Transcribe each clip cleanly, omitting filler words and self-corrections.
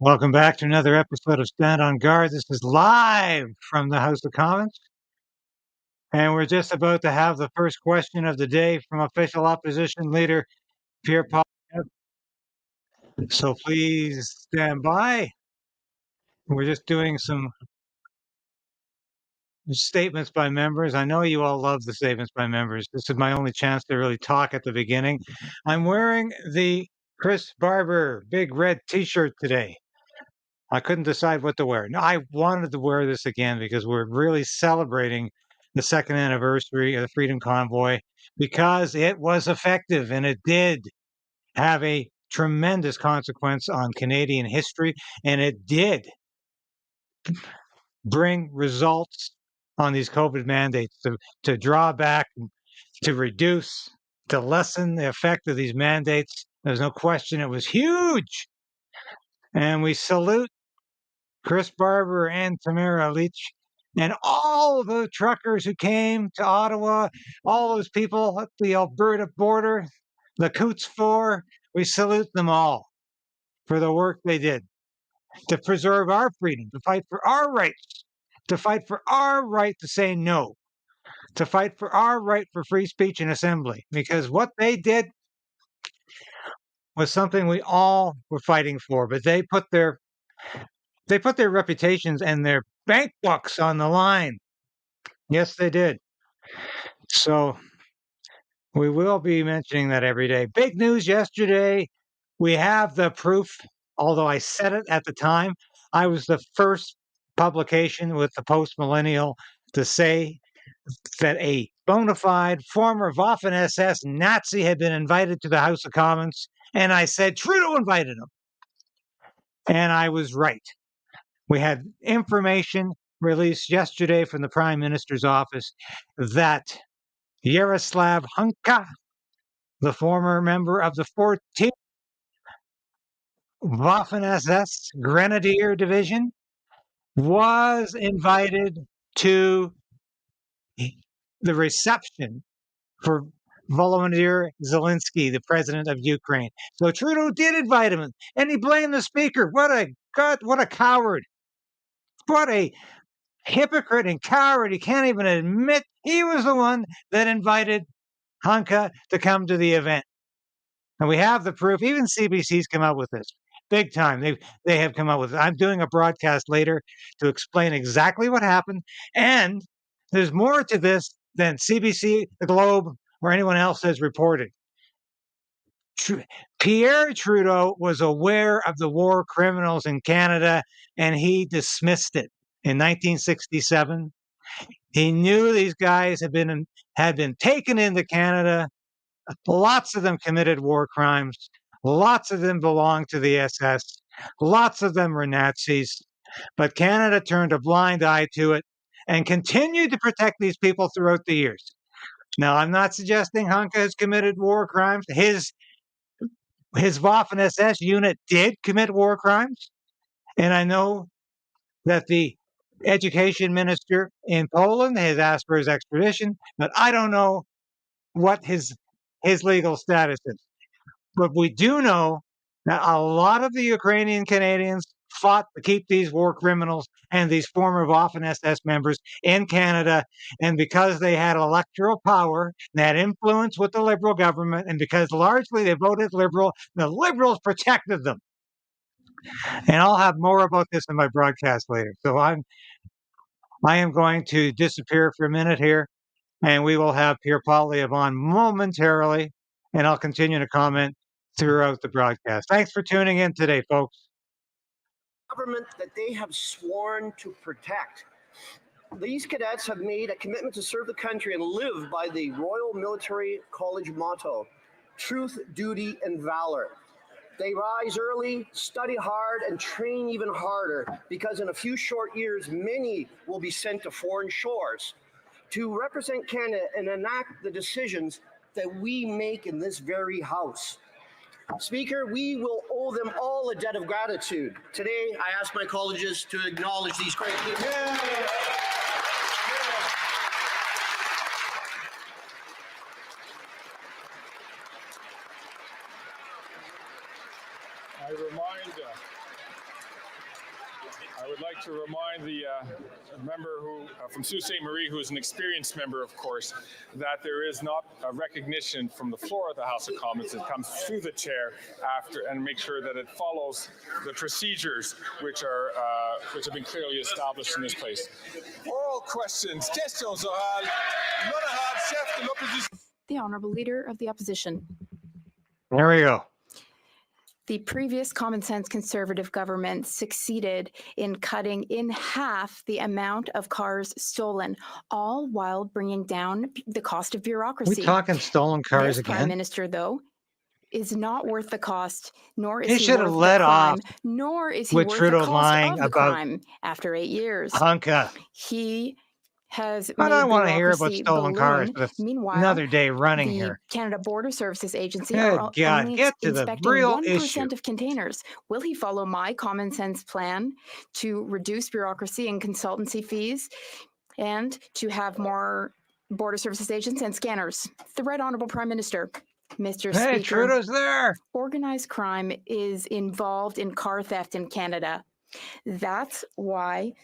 Welcome back to another episode of Stand on Guard. This is live from the House of Commons, and we're just about to have the first question of the day from official opposition leader Pierre Poilievre. So please stand by. We're just doing some statements by members. I know you all love the statements by members. This is my only chance to really talk at the beginning. I'm wearing the Chris Barber big red T-shirt today. I couldn't decide what to wear. No, I wanted to wear this again because we're really celebrating the second anniversary of the Freedom Convoy because it was effective and it did have a tremendous consequence on Canadian history, and it did bring results on these COVID mandates to draw back, to reduce, to lessen the effect of these mandates. There's no question it was huge. And we salute Chris Barber and Tamara Leach, and all the truckers who came to Ottawa, all those people at the Alberta border, the Coots Four, we salute them all for the work they did to preserve our freedom, to fight for our rights, to fight for our right to say no, to fight for our right for free speech and assembly, because what they did was something we all were fighting for, but they put their reputations and their bank books on the line. Yes, they did. So we will be mentioning that every day. Big news yesterday. We have the proof, although I said it at the time. I was the first publication with the Post Millennial to say that a bona fide former Waffen SS Nazi had been invited to the House of Commons. And I said Trudeau invited him. And I was right. We had information released yesterday from the Prime Minister's office that Yaroslav Hunka, the former member of the 14th Waffen SS Grenadier Division, was invited to the reception for Volodymyr Zelensky, the president of Ukraine. So Trudeau did invite him, and he blamed the speaker. What a coward. What a hypocrite and coward. He can't even admit he was the one that invited Hanka to come to the event. And we have the proof. Even CBC's come out with this big time. They have come out with it. I'm doing a broadcast later to explain exactly what happened. And there's more to this than CBC, the Globe, or anyone else has reported. Pierre Trudeau was aware of the war criminals in Canada, and he dismissed it in 1967. He knew these guys had been taken into Canada. Lots of them committed war crimes. Lots of them belonged to the SS. Lots of them were Nazis. But Canada turned a blind eye to it and continued to protect these people throughout the years. Now, I'm not suggesting Hanka has committed war crimes. His Waffen SS unit did commit war crimes. And I know that the education minister in Poland has asked for his extradition, but I don't know what his legal status is. But we do know that a lot of the Ukrainian Canadians fought to keep these war criminals and these former Waffen SS members in Canada. And because they had electoral power, they had influence with the Liberal government, and because largely they voted Liberal, the Liberals protected them. And I'll have more about this in my broadcast later. So I am going to disappear for a minute here, and we will have Pierre Poilievre on momentarily, and I'll continue to comment throughout the broadcast. Thanks for tuning in today, folks. Government that they have sworn to protect. These cadets have made a commitment to serve the country and live by the Royal Military College motto, truth, duty, and valor. They rise early, study hard, and train even harder because in a few short years, many will be sent to foreign shores to represent Canada and enact the decisions that we make in this very House. Speaker, we will owe them all a debt of gratitude. Today, I ask my colleagues to acknowledge these great people. I would like to remind the member from Sault Ste. Marie, who is an experienced member, of course, that there is not a recognition from the floor of the House of Commons. It comes through the chair after, and make sure that it follows the procedures which have been clearly established in this place. Oral questions, questions orales. L'honorable chef de l'opposition. The Honourable Leader of the Opposition. There we go. The previous Common Sense Conservative government succeeded in cutting in half the amount of cars stolen, all while bringing down the cost of bureaucracy. We talking stolen cars this again? Prime Minister, though, is not worth the cost, nor is He he should have worth let the crime, off nor is he with worth Trudeau the cost lying of the about crime after 8 years. Hunka. He has I made don't want to hear about bureaucracy stolen cars, balloon. but Meanwhile, another day running the here. Canada Border Services Agency Good are God, only get to the inspecting real 1% issue. of containers. Will he follow my common sense plan to reduce bureaucracy and consultancy fees and to have more Border Services agents and scanners? The Right Honourable Prime Minister. Mr. Hey, Speaker, Trudeau's there. organized crime is involved in car theft in Canada. That's why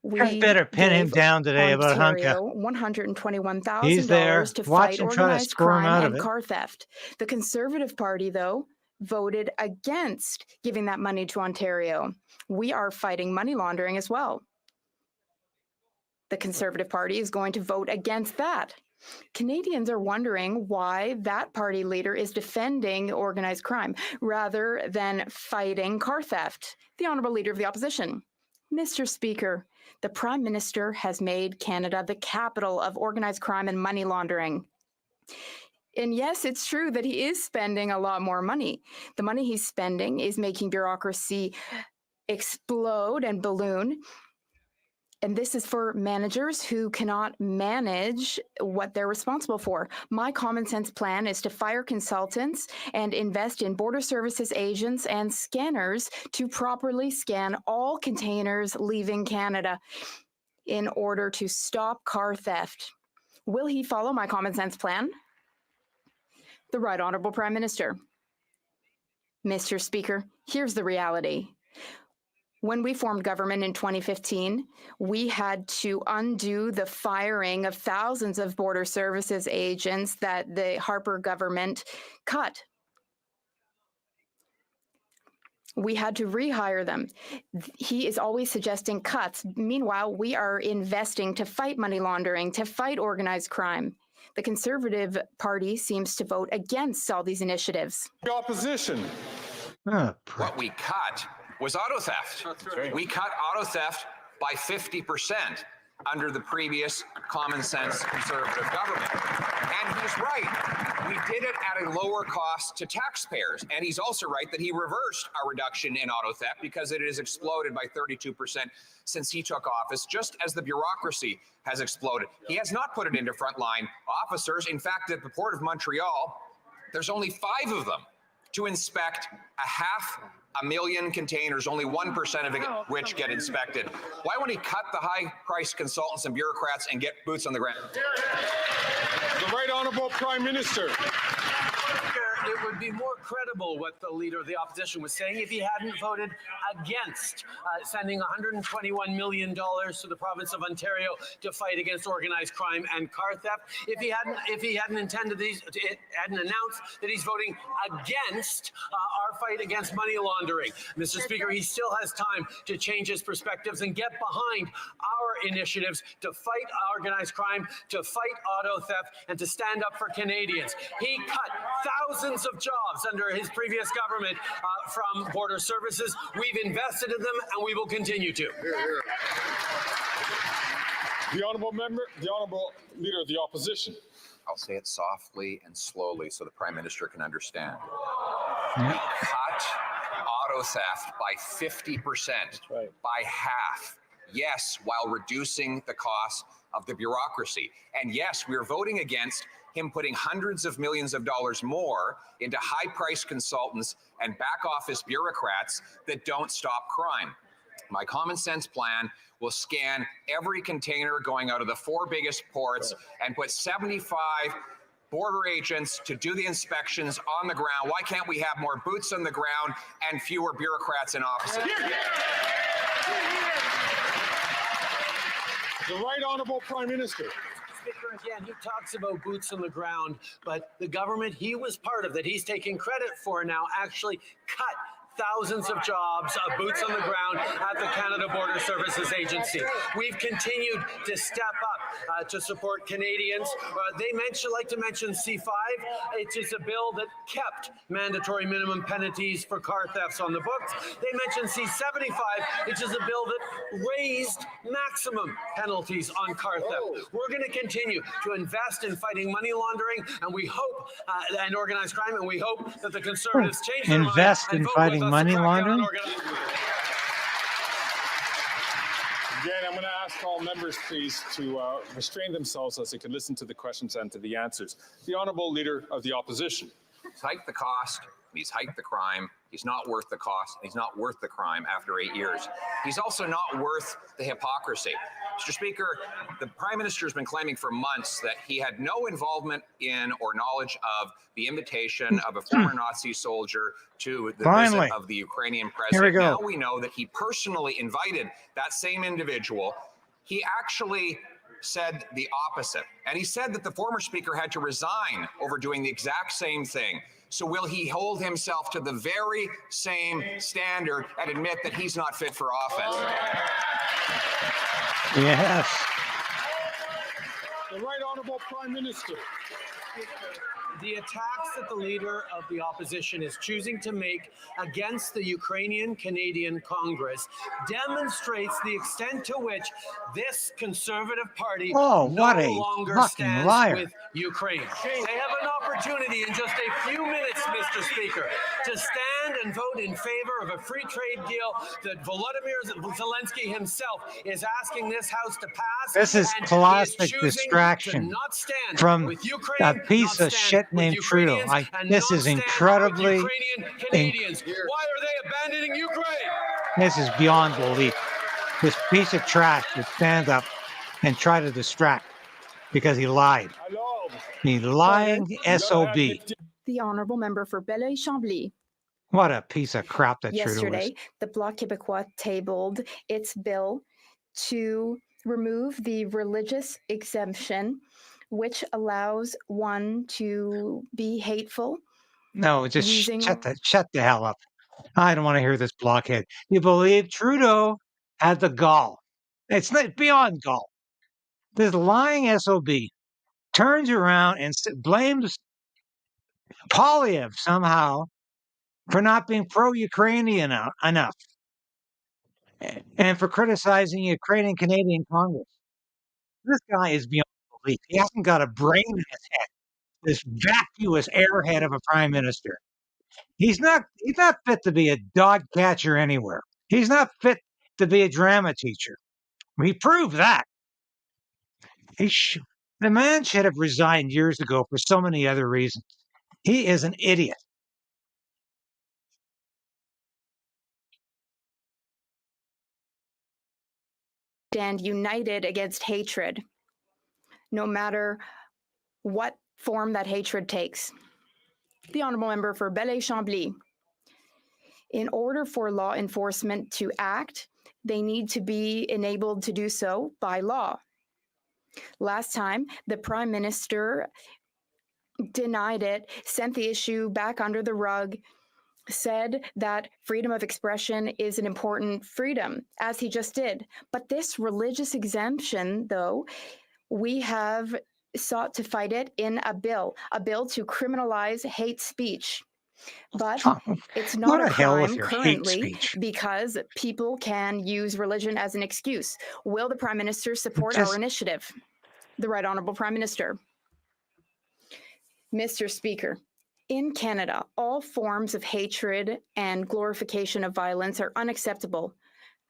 we better pin him gave down today about Hunka. Ontario $121,000 He's there. to Watch fight him try to organized squirm crime out of and it. car theft. The Conservative Party, though, voted against giving that money to Ontario. We are fighting money laundering as well. The Conservative Party is going to vote against that. Canadians are wondering why that party leader is defending organized crime rather than fighting car theft. The Honourable Leader of the Opposition. Mr. Speaker, the Prime Minister has made Canada the capital of organized crime and money laundering. And yes, it's true that he is spending a lot more money. The money he's spending is making bureaucracy explode and balloon. And this is for managers who cannot manage what they're responsible for. My common sense plan is to fire consultants and invest in Border Services agents and scanners to properly scan all containers leaving Canada in order to stop car theft. Will he follow my common sense plan? The Right Honourable Prime Minister. Mr. Speaker, here's the reality. When we formed government in 2015, we had to undo the firing of thousands of Border Services agents that the Harper government cut. We had to rehire them. He is always suggesting cuts. Meanwhile, we are investing to fight money laundering, to fight organized crime. The Conservative Party seems to vote against all these initiatives. The opposition. What we cut was auto theft. Right. We cut auto theft by 50% under the previous common sense Conservative government. And he's right. We did it at a lower cost to taxpayers. And he's also right that he reversed our reduction in auto theft because it has exploded by 32% since he took office, just as the bureaucracy has exploded. He has not put it into frontline officers. In fact, at the Port of Montreal, there's only 5 of them to inspect 500,000 containers, only 1% of which get inspected. Why won't he cut the high-priced consultants and bureaucrats and get boots on the ground? The Right Honourable Prime Minister. It would be more credible what the Leader of the Opposition was saying if he hadn't voted against sending $121 million to the province of Ontario to fight against organized crime and car theft. If he hadn't announced that he's voting against our fight against money laundering. Mr. Speaker, he still has time to change his perspectives and get behind our initiatives to fight organized crime, to fight auto theft, and to stand up for Canadians. He cut thousands of jobs under his previous government from Border Services. We've invested in them, and we will continue to. The Honourable Leader of the Opposition. I'll say it softly and slowly so the Prime Minister can understand. We cut auto theft by 50%, by half. Yes, while reducing the cost of the bureaucracy. And yes, we're voting against him putting hundreds of millions of dollars more into high-priced consultants and back-office bureaucrats that don't stop crime. My common sense plan will scan every container going out of the 4 biggest ports and put 75 border agents to do the inspections on the ground. Why can't we have more boots on the ground and fewer bureaucrats in offices? The Right Honourable Prime Minister. Speaker, again, he talks about boots on the ground, but the government he was part of, that he's taking credit for now, actually cut thousands of jobs of boots on the ground at the Canada Border Services Agency. We've continued to step up to support Canadians. They like to mention C5. It is a bill that kept mandatory minimum penalties for car thefts on the books. They mention C75, which is a bill that raised maximum penalties on car theft. We're going to continue to invest in fighting money laundering, and we hope, and organized crime, and we hope that the Conservatives change their mind. Invest in fighting money laundering? Again, I'm going to ask all members, please, to restrain themselves as they can listen to the questions and to the answers. The Honourable Leader of the Opposition. He's hiked the cost, he's hiked the crime, he's not worth the cost, he's not worth the crime after 8 years. He's also not worth the hypocrisy. Mr. Speaker, the Prime Minister has been claiming for months that he had no involvement in or knowledge of the invitation of a former Nazi soldier to the visit of the Ukrainian president. Now we know that he personally invited that same individual. He actually said the opposite. And he said that the former speaker had to resign over doing the exact same thing. So will he hold himself to the very same standard and admit that he's not fit for office? Yes. The Right Honourable Prime Minister. The attacks that the Leader of the Opposition is choosing to make against the Ukrainian-Canadian Congress demonstrates the extent to which this Conservative Party no longer stands with Ukraine. They have an opportunity in just a few minutes, Mr. Speaker, to stand and vote in favor of a free trade deal that Volodymyr Zelensky himself is asking this House to pass. This is classic distraction from a piece of shit named Trudeau. This is incredibly. Why are they abandoning Ukraine? This is beyond belief. This piece of trash would stand up and try to distract because he lied. He lying SOB. The Honourable Member for Belleuil-Chambly. What a piece of crap that Trudeau is. Yesterday, the Bloc Québécois tabled its bill to remove the religious exemption, which allows one to be hateful. No, just shut the hell up. I don't want to hear this blockhead. You believe Trudeau had the gall. It's not beyond gall. This lying SOB turns around and blames Poilievre somehow for not being pro-Ukrainian enough and for criticizing Ukrainian Canadian Congress. This guy is beyond belief. He hasn't got a brain in his head. This vacuous airhead of a prime minister. He's not fit to be a dog catcher anywhere. He's not fit to be a drama teacher. He proved that. The man should have resigned years ago for so many other reasons. He is an idiot. Stand united against hatred, no matter what form that hatred takes. The Honourable Member for Belleuil-Chambly. In order for law enforcement to act, they need to be enabled to do so by law. Last time, the Prime Minister denied it, sent the issue back under the rug, said that freedom of expression is an important freedom, as he just did. But this religious exemption, though, we have sought to fight it in a bill to criminalize hate speech. But it's not a crime currently because people can use religion as an excuse. Will the Prime Minister support our initiative? The Right Honourable Prime Minister. Mr. Speaker, in Canada, all forms of hatred and glorification of violence are unacceptable.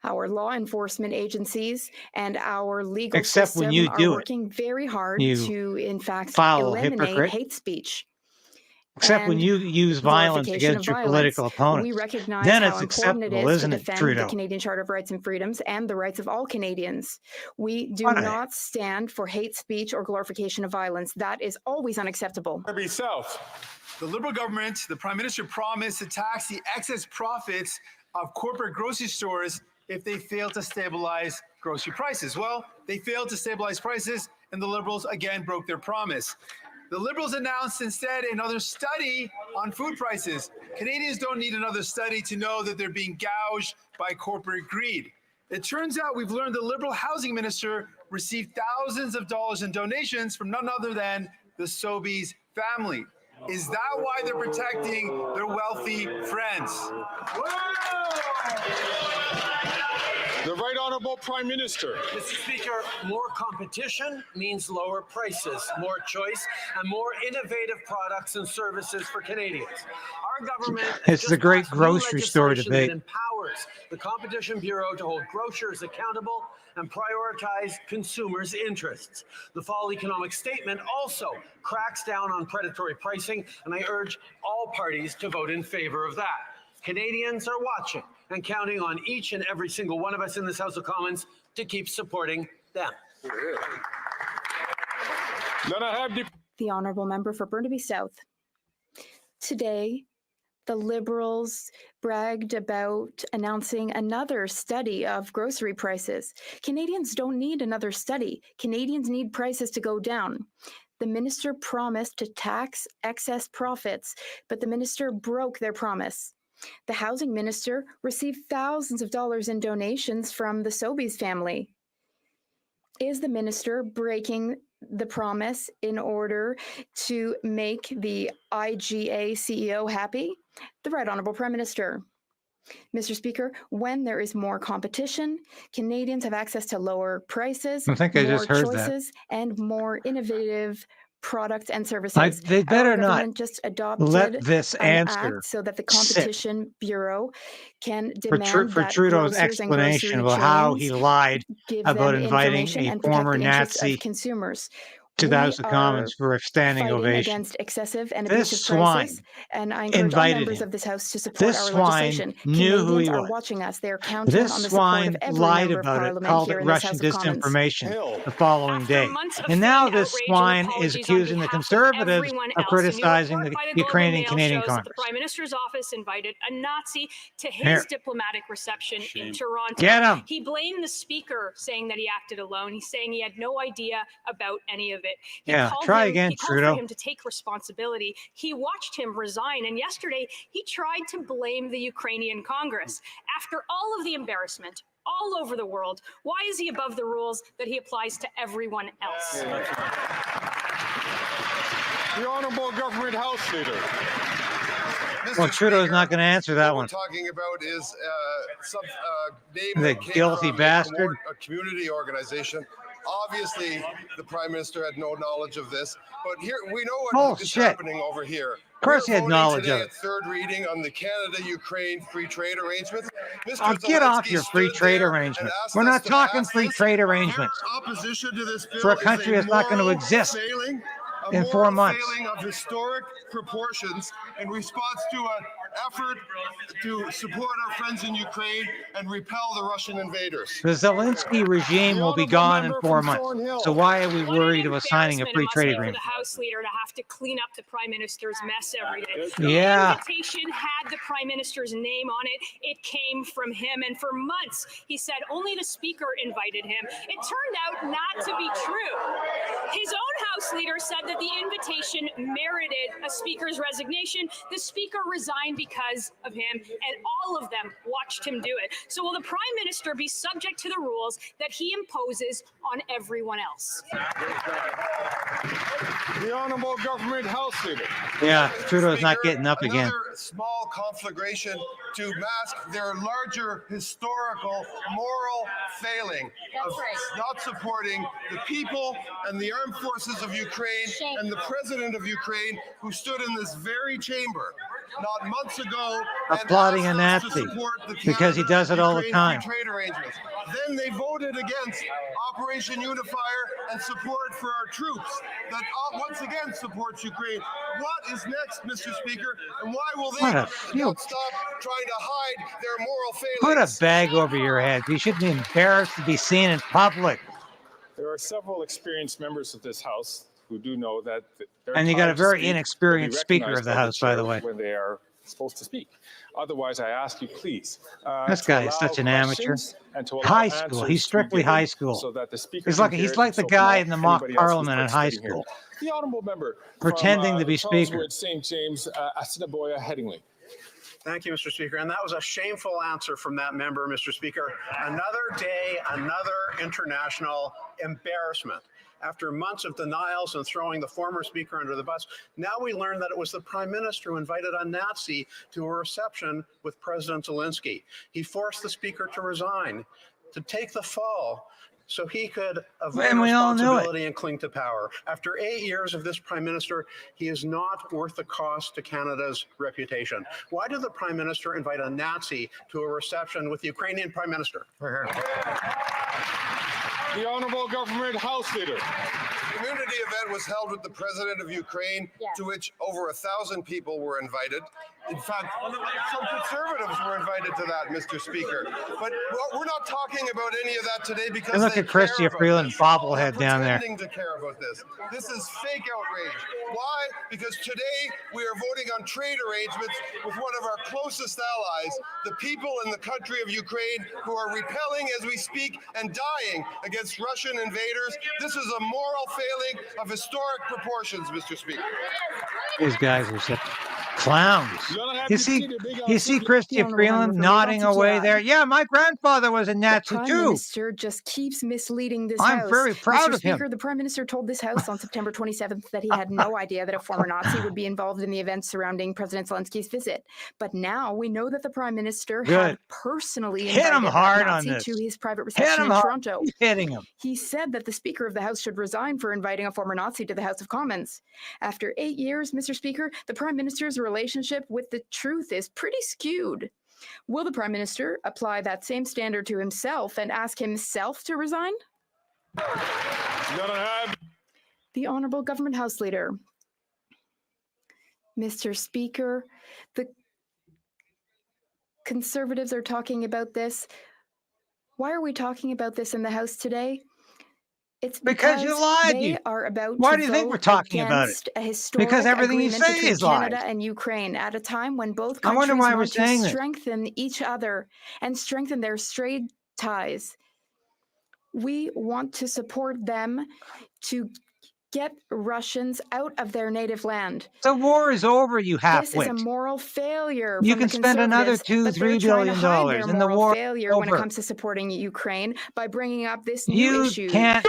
Our law enforcement agencies and our legal system are working very hard to, in fact, eliminate hate speech. Except when you use violence against your political opponent. We recognize then how it's important acceptable, it is isn't to it, defend Trudeau? the Canadian Charter of Rights and Freedoms and the rights of all Canadians. We do not stand for hate speech or glorification of violence. That is always unacceptable. South. The Liberal government, the Prime Minister promised to tax the excess profits of corporate grocery stores if they fail to stabilize grocery prices? Well, they failed to stabilize prices, and the Liberals again broke their promise. The Liberals announced instead another study on food prices. Canadians don't need another study to know that they're being gouged by corporate greed. It turns out we've learned the Liberal housing minister received thousands of dollars in donations from none other than the Sobeys family. Is that why they're protecting their wealthy friends? The Right Honourable Prime Minister. Mr. Speaker, more competition means lower prices, more choice, and more innovative products and services for Canadians. Our government It's the great grocery store debate. that empowers the Competition Bureau to hold grocers accountable and prioritize consumers' interests. The fall economic statement also cracks down on predatory pricing, and I urge all parties to vote in favor of that. Canadians are watching and counting on each and every single one of us in this House of Commons to keep supporting them. Then I have The honourable member for Burnaby South. Today, the Liberals bragged about announcing another study of grocery prices. Canadians don't need another study. Canadians need prices to go down. The minister promised to tax excess profits, but the minister broke their promise. The housing minister received thousands of dollars in donations from the Sobeys family. Is the minister breaking the promise in order to make the IGA CEO happy? The Right Honourable Prime Minister. Mr. Speaker, when there is more competition, Canadians have access to lower prices, I think I just heard that. choices, and more innovative products and services. They better Our not government just adopted let this an answer act so that the sit Competition Bureau can for, demand for that Trudeau's grocers and explanation grocery of how he chains lied give about them inviting information a and protect former the interests Nazi of consumers. to the We House of Commons are for a standing fighting ovation. against excessive and This abusive swine prices, and I encourage all invited members him. of this House to support This our swine legislation. knew who he Canadians are was. watching us. They are counting This on the support of swine every lied member of about it, Parliament called here it in this Russian House of Commons. disinformation the following After day. months of And now feigned this outrage and swine is apologies on accusing the behalf of Conservatives everyone of else, criticizing a new the report by the Globe and Ukrainian Mail Canadian shows that Congress. the Prime Minister's office invited a Nazi to his Here. diplomatic reception in Toronto. Get him. He blamed the Speaker, saying that he acted alone. He's saying he had no idea about any of it. He called for Trudeau. him to take responsibility. He watched him resign, and yesterday he tried to blame the Ukrainian Congress. After all of the embarrassment all over the world, why is he above the rules that he applies to everyone else? The Honourable Government House Leader. Well, Trudeau's not going to answer that one. What we're talking about is some name The that came guilty from bastard. a community organization. Obviously, the Prime Minister had no knowledge of this, but here we know what is happening over here. Of course, he had knowledge of it. Third reading on the Canada-Ukraine free trade arrangements. I'll get off your free trade arrangement. We're not talking free trade arrangements Opposition to this bill for a country that's not going to exist in 4 months. Failing of historic proportions in response to an effort to support our friends in Ukraine and repel the Russian invaders. The Zelensky regime will be gone in 4 months. So why are we worried about signing a free trade agreement? The House Leader to have to clean up the Prime Minister's mess every day. Yeah. The invitation had the Prime Minister's name on it. It came from him, and for months he said only the Speaker invited him. It turned out not to be true. His own House Leader said that the invitation merited a Speaker's resignation. The Speaker resigned because of him, and all of them watched him do it. So will the Prime Minister be subject to the rules that he imposes on everyone else? The Honourable Government House Leader. Yeah, Trudeau's not getting up again. Another small conflagration to mask their larger historical moral failing of not supporting the people and the armed forces of Ukraine and the president of Ukraine, who stood in this very chamber not months ago applauding a Nazi because he does it all the time. Trade arrangements. Then they voted against Operation Unifier and support for our troops that once again supports Ukraine. What is next, Mr. Speaker, and why will they not stop trying to hide their moral failings? Put a bag over your head. You shouldn't be embarrassed to be seen in public. There are several experienced members of this House who do know that. And you got a very inexperienced Speaker of the House, by the way. When they are supposed to speak. Otherwise, I ask you, please. This guy is such an amateur. High school. He's strictly high school. So that the speaker He's like the guy in the mock parliament in high school, the honourable member pretending to be speaker. Charleswood, St. James, Assiniboia, Headingley. Thank you, Mr. Speaker. And that was a shameful answer from that member, Mr. Speaker. Another day, another international embarrassment. After months of denials and throwing the former speaker under the bus, now we learn that it was the prime minister who invited a Nazi to a reception with President Zelensky. He forced the speaker to resign, to take the fall, so he could avoid responsibility and cling to power. After 8 years of this prime minister, he is not worth the cost to Canada's reputation. Why did the prime minister invite a Nazi to a reception with the Ukrainian prime minister? The Honourable Government House Leader. The community event was held with the President of Ukraine, to which over 1,000 people were invited. In fact, some Conservatives were invited to that, Mr. Speaker. But we're not talking about any of that today because look at Chrystia Freeland bobblehead down there. Pretending to care about this. This is fake outrage. Why? Because today we are voting on trade arrangements with one of our closest allies, the people in the country of Ukraine who are repelling as we speak and dying against Russian invaders. This is a moral failing of historic proportions, Mr. Speaker. These guys are such clowns. You see Chrystia Freeland nodding away there. Yeah, my grandfather was a Nazi too. The Prime Minister just keeps misleading this House. I'm very proud Mr. of him. Speaker, the Prime Minister told this House on September 27th that he had no idea that a former Nazi would be involved in the events surrounding President Zelensky's visit. But now we know that the Prime Minister had personally invited that Nazi to his private reception in Toronto. Hitting him. He said that the Speaker of the House should resign for inviting a former Nazi to the House of Commons. After 8 years, Mr. Speaker, the Prime Minister's relationship with the truth is pretty skewed. Will the Prime Minister apply that same standard to himself and ask himself to resign? The Honourable Government House Leader. Mr. Speaker, the Conservatives are talking about this. Why are we talking about this in the House today? It's because you lied. They are about Why to do you think vote we're talking about it? A historic because everything you say is lies. Canada and Ukraine at a time when both I countries wonder why we're want to saying this. strengthen each other and strengthen their trade ties. We want to support them to get Russians out of their native land. The war is over, you halfwit. This is a moral failure. You can spend another $2-3 billion in the war. Failure when it comes to supporting Ukraine by bringing up this new issue. You can't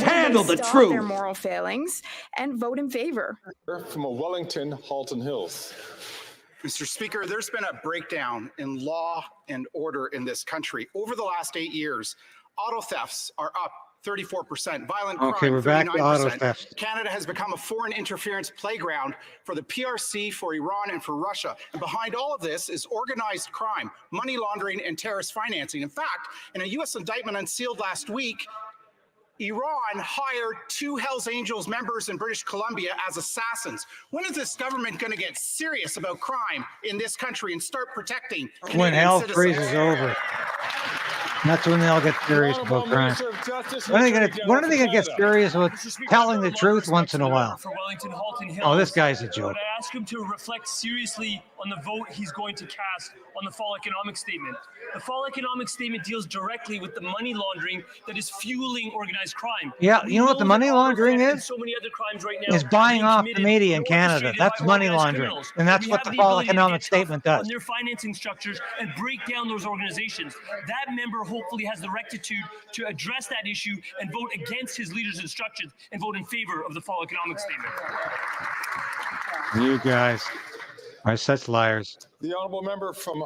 handle the truth. Their moral failings and vote in favor. From Wellington, Halton Hills. Mr. Speaker, there's been a breakdown in law and order in this country. Over the last 8 years, auto thefts are up 34%, violent crime, we're 39%. back to auto theft. Canada has become a foreign interference playground for the PRC, for Iran, and for Russia. And behind all of this is organized crime, money laundering, and terrorist financing. In fact, in a U.S. indictment unsealed last week, Iran hired 2 Hells Angels members in British Columbia as assassins. When is this government going to get serious about crime in this country and start protecting Canadian when hell citizens? freezes over. That's when they all get serious about crime. When are they going to get serious about telling the truth once in a while? Oh, this guy's a joke. I ask him to reflect seriously on the vote he's going to cast on the fall economic statement. The fall economic statement deals directly with the money laundering that is fueling organized crime. Yeah, you know what the money laundering is? So many other crimes right now is buying off the media in Canada. That's money laundering. And that's what the fall economic statement does. On their financing structures and break down those organizations. That member hopefully has the rectitude to address that issue and vote against his leader's instructions and vote in favor of the fall economic statement. You guys are such liars. The honourable member from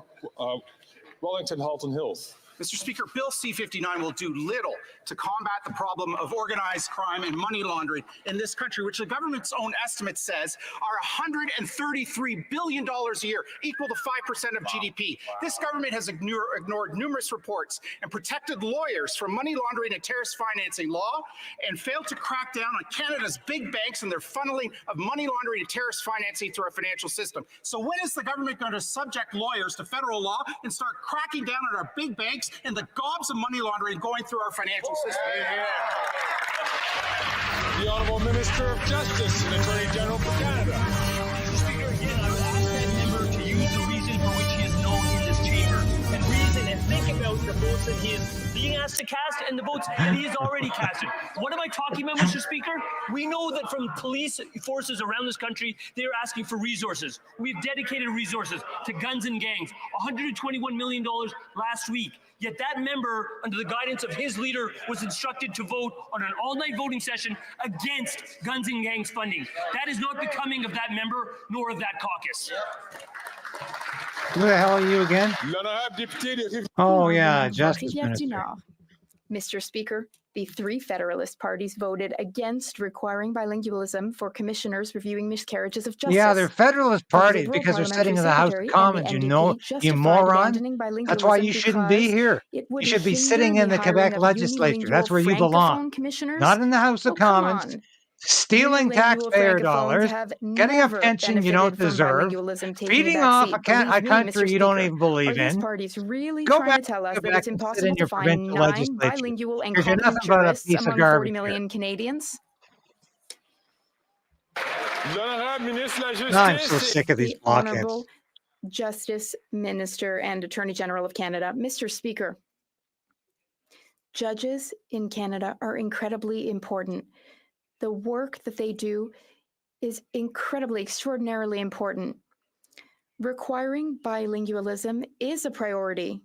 Wellington, Halton Hills. Mr. Speaker, Bill C-59 will do little to combat the problem of organized crime and money laundering in this country, which the government's own estimate says are $133 billion a year, equal to 5% of GDP. This government has ignored numerous reports and protected lawyers from money laundering and terrorist financing law and failed to crack down on Canada's big banks and their funneling of money laundering and terrorist financing through our financial system. So when is the government going to subject lawyers to federal law and start cracking down on our big banks and the gobs of money laundering going through our financial system? The Honourable Minister of Justice and Attorney General for Canada. Mr. Speaker, again, I would ask that member to use being asked to cast and the votes that he has already casted. What am I talking about, Mr. Speaker? We know that from police forces around this country, they are asking for resources. We've dedicated resources to guns and gangs, $121 million last week. Yet that member, under the guidance of his leader, was instructed to vote on an all-night voting session against guns and gangs funding. That is not becoming of that member, nor of that caucus. Who the hell are you again? Oh, yeah, Justice Minister. Mr. Speaker, the three Federalist parties voted against requiring bilingualism for commissioners reviewing miscarriages of justice. Yeah, they're Federalist The parties Liberal because they're sitting in the Parliamentary House of Secretary and Commons, the you know, NDP you justified moron. abandoning That's why you bilingualism shouldn't be because here. it would You should be hinder sitting in the hiring Quebec of legislature. That's where you belong. unilingual francophone Not in the House of Oh, come Commons, on. stealing Unilingual taxpayer francophones dollars, have getting a never pension you don't benefited from deserve, bilingualism taking feeding a off backseat. a Believe me, country Mr. you don't Speaker, even are believe these in. parties really Go trying back to tell us to that Quebec it's and sit impossible in to your find provincial 9 legislature bilingual and because you're competent nothing but a jurists piece of among 40 garbage. million Canadians? I'm so sick of these The blockheads. Honourable Justice Minister and Attorney General of Canada. Mr. Speaker, judges in Canada are incredibly important. The work that they do is incredibly, extraordinarily important. Requiring bilingualism is a priority,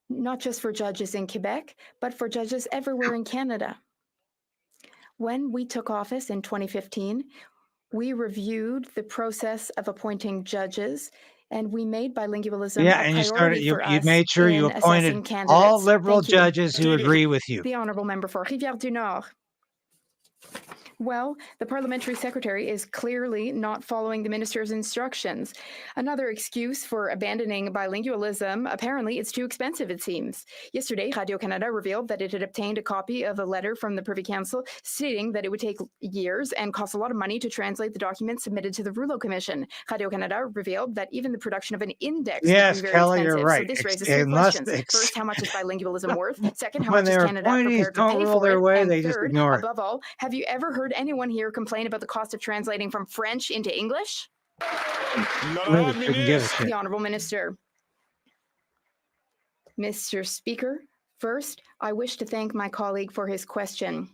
not just for judges in Quebec, but for judges everywhere in Canada. When we took office in 2015, we reviewed the process of appointing judges, and we made bilingualism Yeah, a and priority you for us made sure you in appointed assessing candidates. all liberal Thank you. judges who agree with you. The honourable member for Rivière-du-Nord. Well, the parliamentary secretary is clearly not following the minister's instructions. Another excuse for abandoning bilingualism, apparently it's too expensive, it seems. Yesterday, Radio-Canada revealed that it had obtained a copy of a letter from the Privy Council stating that it would take years and cost a lot of money to translate the documents submitted to the Rouleau Commission. Radio-Canada revealed that even the production of an index Yes, would be very Kelly, expensive. you're right. So this raises three questions. First, how much is bilingualism worth? Second, how When much is their Canada appointees prepared to don't pay roll for their it? way, And they just third, ignore it. above all, have you ever heard anyone here complain about the cost of translating from French into English? Really couldn't give a shit. The Honourable Minister. Mr. Speaker, first, I wish to thank my colleague for his question.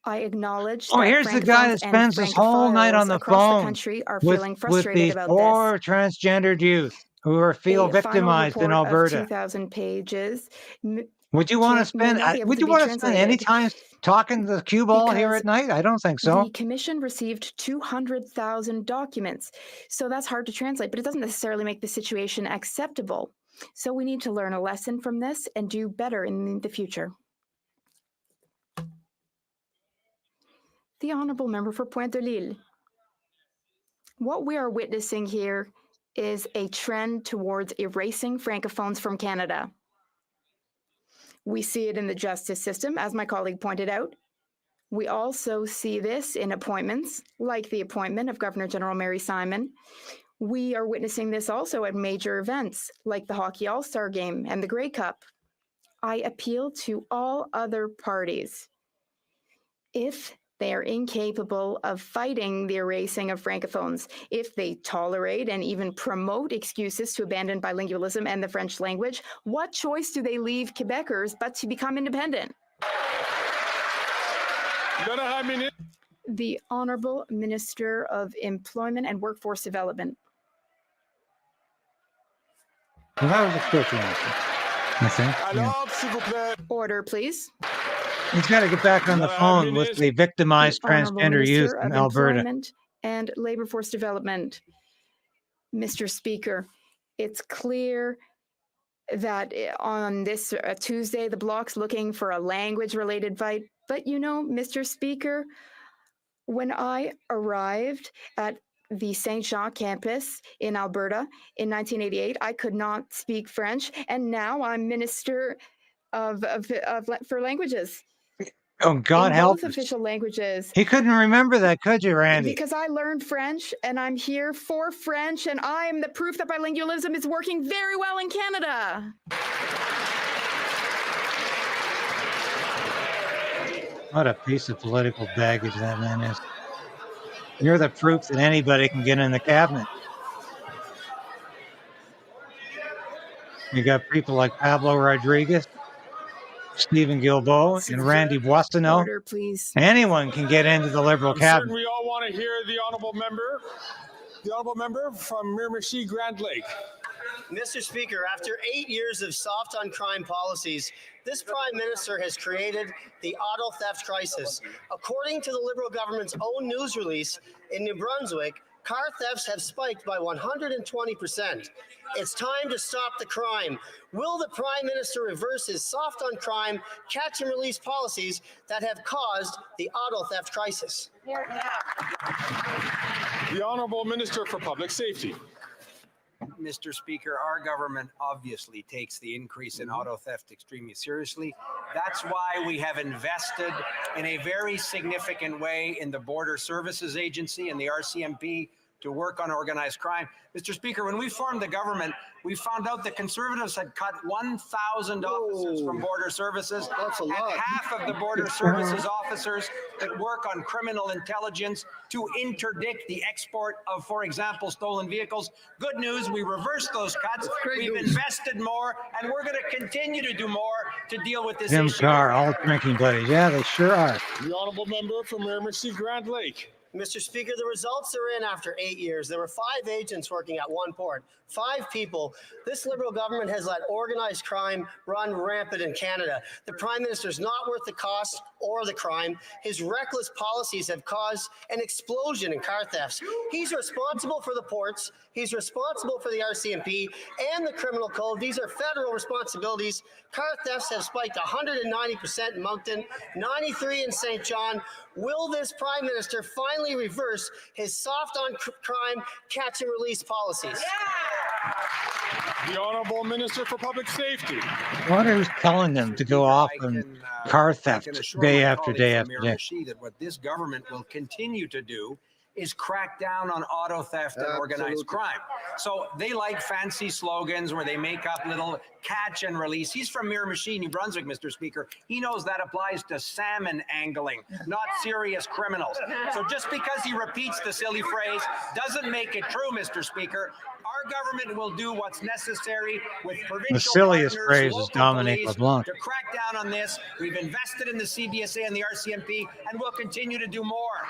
I acknowledge Oh, that here's the guy that francophones and spends his whole night on the across the phone country are with feeling frustrated these about poor this. transgendered youth who feel A final victimized in report of Alberta. 2,000 pages. Would you want to may spend? not be able Would to you be want to spend any translated time talking to the cue ball here because at night? I don't think so. The Commission received 200,000 documents, so that's hard to translate, but it doesn't necessarily make the situation acceptable. So we need to learn a lesson from this and do better in the future. The Honourable Member for Pointe-de-L'Île. What we are witnessing here is a trend towards erasing francophones from Canada. We see it in the justice system, as my colleague pointed out. We also see this in appointments, like the appointment of Governor General Mary Simon. We are witnessing this also at major events, like the Hockey All-Star Game and the Grey Cup. I appeal to all other parties. If they are incapable of fighting the erasing of francophones, if they tolerate and even promote excuses to abandon bilingualism and the French language, what choice do they leave Quebecers but to become independent? The Honourable Minister of Employment and Workforce Development. Well, that was a quick answer, I think. Yeah. Order, please. He's got to get back on the phone with the victimized Honourable transgender youth Minister in of Alberta. Employment and Labour Force Development. Mr. Speaker, it's clear that on this Tuesday, the Bloc's looking for a language-related fight. But you know, Mr. Speaker, when I arrived at the Saint Jean campus in Alberta in 1988, I could not speak French, and now I'm Minister for Languages. Oh, God help both us. official languages. He couldn't remember that, could you, Randy? Because I learned French, and I'm here for French, and I'm the proof that bilingualism is working very well in Canada. What a piece of political baggage that man is. You're the proof that anybody can get in the cabinet. You got people like Pablo Rodriguez, Stephen Guilbeault and Randy Boissonneau. Order, please. Anyone can get into the Liberal I'm certain cabinet. we all want to hear the honourable member from Miramichi Grand Lake. Mr. Speaker, after 8 years of soft on crime policies, this Prime Minister has created the auto theft crisis. According to the Liberal government's own news release, in New Brunswick, car thefts have spiked by 120%. It's time to stop the crime. Will the Prime Minister reverse his soft on crime, catch and release policies that have caused the auto theft crisis? The Honourable Minister for Public Safety. Mr. Speaker, our government obviously takes the increase in auto theft extremely seriously. That's why we have invested in a very significant way in the Border Services Agency and the RCMP to work on organized crime. Mr. Speaker, when we formed the government, we found out that Conservatives had cut 1,000 officers from Border Services. That's a and lot. half of the Border Services officers that work on criminal intelligence to interdict the export of, for example, stolen vehicles. Good news, we reversed those cuts. We've invested more, and we're going to continue to do more to deal with this Jim issue. Carr, all drinking buddies. Yeah, they sure are. The Honourable Member from Miramichi Grand Lake. Mr. Speaker, the results are in after 8 years. There were 5 agents working at one port, 5 people. This Liberal government has let organized crime run rampant in Canada. The Prime Minister is not worth the cost or the crime. His reckless policies have caused an explosion in car thefts. He's responsible for the ports. He's responsible for the RCMP and the criminal code. These are federal responsibilities. Car thefts have spiked 190% in Moncton, 93% in St. John. Will this Prime Minister finally reverse his soft on crime catch and release policies? The Honourable Minister for Public Safety. I wonder who's telling them to go off on car theft day after day after day. That what this government will continue to do is crack down on auto theft and organized crime. So they like fancy slogans where they make up little catch and release. He's from Miramichi, New Brunswick, Mr. Speaker. He knows that applies to salmon angling, not serious criminals. So just because he repeats the silly phrase doesn't make it true, Mr. Speaker. Our government will do what's necessary with provincial The silliest partners, phrase is local Dominic police LeBlanc. to crack down on this. We've invested in the CBSA and the RCMP, and we'll continue to do more.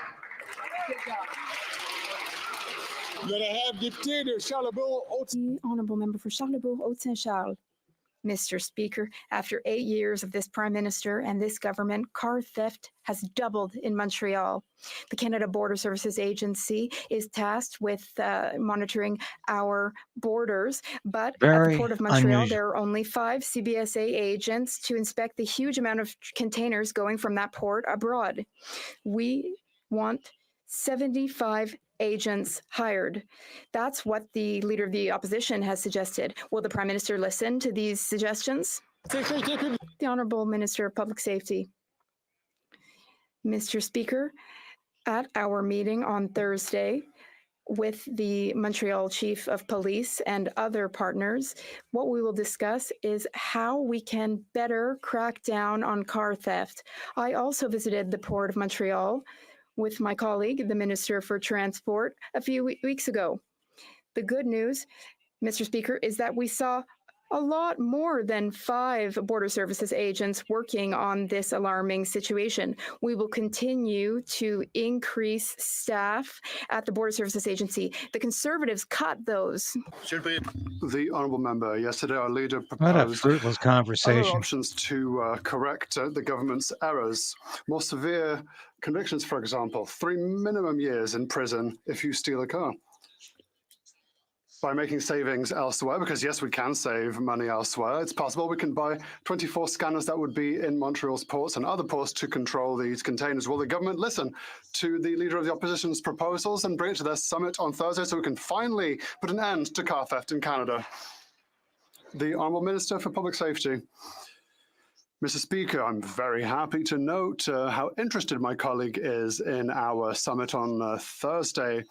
Honourable Member for Charlebourg-Haute-Saint-Charles. Mr. Speaker, after 8 years of this Prime Minister and this government, car theft has doubled in Montreal. The Canada Border Services Agency is tasked with monitoring our borders, but at the Port of Montreal, there are only 5 CBSA agents to inspect the huge amount of containers going from that port abroad. We want 75 agents hired. That's what the Leader of the Opposition has suggested. Will the Prime Minister listen to these suggestions? The Honourable Minister of Public Safety. Mr. Speaker, at our meeting on Thursday with the Montreal Chief of Police and other partners, what we will discuss is how we can better crack down on car theft. I also visited the Port of Montreal with my colleague, the Minister for Transport, a few weeks ago. The good news, Mr. Speaker, is that we saw a lot more than 5 Border Services agents working on this alarming situation. We will continue to increase staff at the Border Services Agency. The Conservatives cut those. The Honourable Member, yesterday our leader What a proposed fruitless other conversation. options to correct the government's errors. More severe convictions, for example, 3 minimum years in prison if you steal a car. By making savings elsewhere, because yes, we can save money elsewhere. It's possible we can buy 24 scanners that would be in Montreal's ports and other ports to control these containers. Will the government listen to the Leader of the Opposition's proposals and bring it to their summit on Thursday so we can finally put an end to car theft in Canada? The Honourable Minister for Public Safety. Mr. Speaker, I'm very happy to note how interested my colleague is in our summit on Thursday.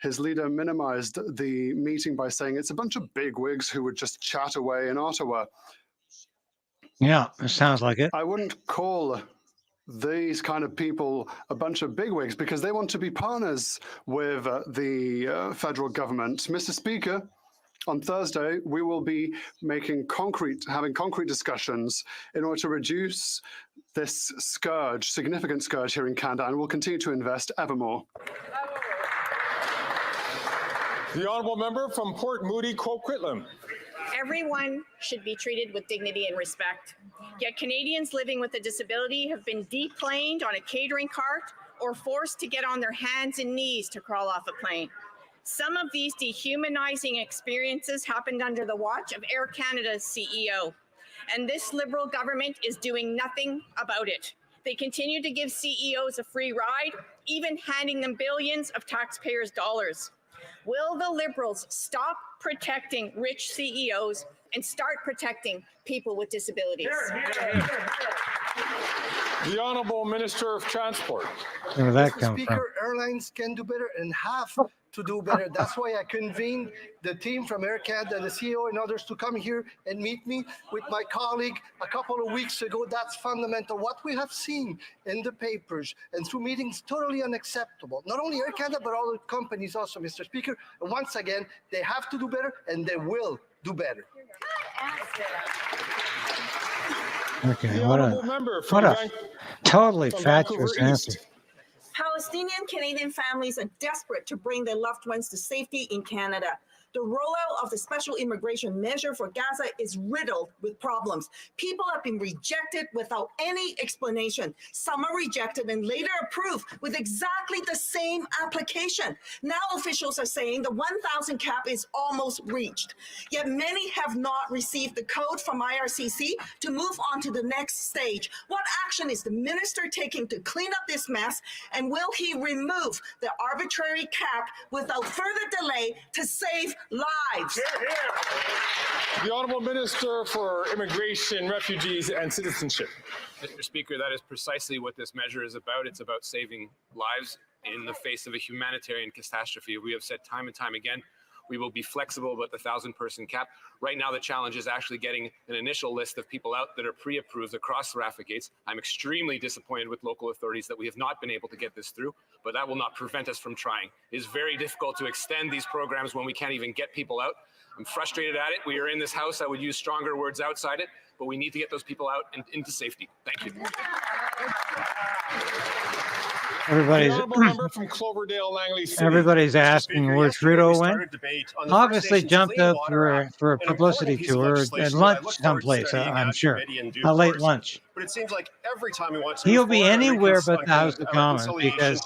His leader minimized the meeting by saying it's a bunch of bigwigs who would just chat away in Ottawa. Yeah, it sounds like it. I wouldn't call these kind of people a bunch of bigwigs because they want to be partners with the federal government. Mr. Speaker, On Thursday, we will be having concrete discussions in order to reduce this scourge, significant scourge here in Canada, and we'll continue to invest ever more. The honourable member from Port Moody, Coquitlam. Everyone should be treated with dignity and respect. Yet Canadians living with a disability have been deplaned on a catering cart or forced to get on their hands and knees to crawl off a plane. Some of these dehumanizing experiences happened under the watch of Air Canada's CEO, and this Liberal government is doing nothing about it. They continue to give CEOs a free ride, even handing them billions of taxpayers' dollars. Will the Liberals stop protecting rich CEOs and start protecting people with disabilities? The Honourable Minister of Transport. Where did that Mr. come Speaker, airlines can do better and have to do better. That's why I convened the team from Air Canada, the CEO and others to come here and meet me with my colleague a couple of weeks ago. That's fundamental. What we have seen in the papers and through meetings, totally unacceptable. Not only Air Canada, but other companies also, Mr. Speaker. And once again, they have to do better and they will do better. Okay, what a totally fatuous answer. Palestinian Canadian families are desperate to bring their loved ones to safety in Canada. The rollout of the special immigration measure for Gaza is riddled with problems. People have been rejected without any explanation. Some are rejected and later approved with exactly the same application. Now officials are saying the 1,000 cap is almost reached. Yet many have not received the code from IRCC to move on to the next stage. What action is the minister taking to clean up this mess? And will he remove the arbitrary cap without further delay to save lives? The Honourable Minister for Immigration, Refugees and Citizenship. Mr. Speaker, that is precisely what this measure is about. It's about saving lives in the face of a humanitarian catastrophe. We have said time and time again, we will be flexible about the 1,000-person cap. Right now, the challenge is actually getting an initial list of people out that are pre-approved across the RAFA gates. I'm extremely disappointed with local authorities that we have not been able to get this through, but that will not prevent us from trying. It is very difficult to extend these programs when we can't even get people out. I'm frustrated at it. We are in this House. I would use stronger words outside it, but we need to get those people out and into safety. Thank you. Everybody's asking where Trudeau went. Obviously jumped up for a publicity tour at lunch someplace, I'm sure. A late lunch. But it seems like every time he wants He'll be anywhere but the House of Commons because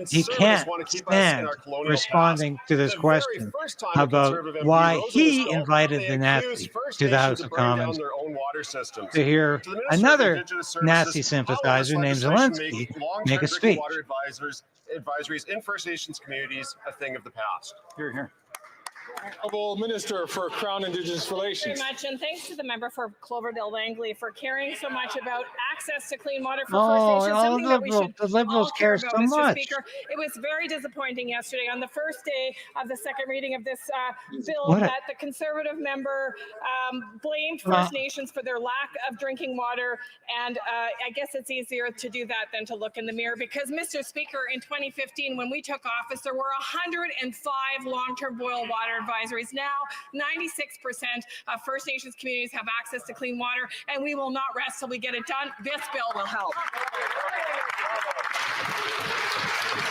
he can't stand responding to this question about why he invited the Nazis to the House of Commons to hear another Nazi sympathizer named Zelensky make a speech. Advisories in First Nations communities a thing of the past. Here. Honourable Minister for Crown Indigenous Relations. Very much, and thanks to the member for Cloverdale Langley for caring so much about access to clean water for First Nations. Something that we should the Liberals care so Mr. much. Speaker. It was very disappointing yesterday on the first day of the second reading of this bill that the Conservative member blamed First Nations for their lack of drinking water, and I guess it's easier to do that than to look in the mirror because, Mr. Speaker, in 2015, when we took office, there were 105 long-term boil water advisories. Now, 96% of First Nations communities have access to clean water, and we will not rest till we get it done. This bill will help.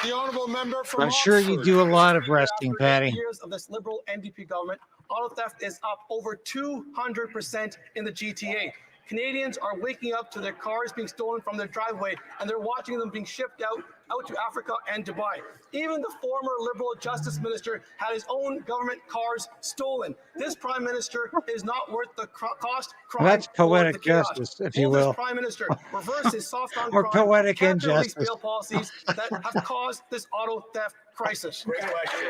The honourable member from I'm sure you do a lot of resting, Patty. Years of this Liberal NDP government, auto theft is up over 200% in the GTA. Canadians are waking up to their cars being stolen from their driveway, and they're watching them being shipped out to Africa and Dubai. Even the former Liberal Justice Minister had his own government cars stolen. This Prime Minister is not worth the cost. That's poetic justice, if you will. This Prime Minister reverse his soft on or crime, poetic injustice. bail policies that have caused this auto theft crisis. Great question.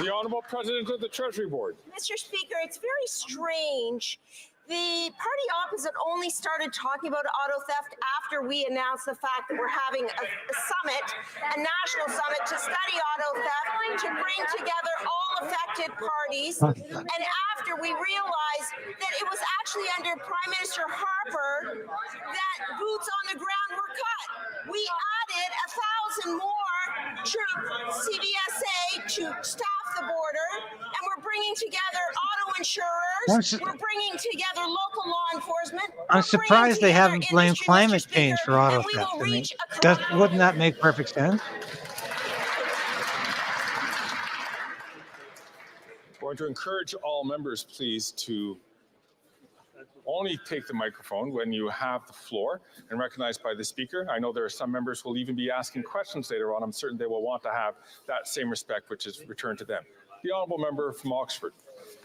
The Honourable President of the Treasury Board. Mr. Speaker, it's very strange. The party opposite only started talking about auto theft after we announced the fact that we're having a summit, a national summit to study auto theft, to bring together all affected parties. And after we realized that it was actually under Prime Minister Harper that boots on the ground were cut. We added 1,000 more CBSA to staff the border, and we're bringing together auto insurers. We're bringing together local law enforcement. I'm surprised they haven't blamed climate change for auto theft. I mean, wouldn't that make perfect sense? I'm going to encourage all members, please, to only take the microphone when you have the floor and recognized by the speaker. I know there are some members who will even be asking questions later on. I'm certain they will want to have that same respect, which is returned to them. The honourable member from Oxford.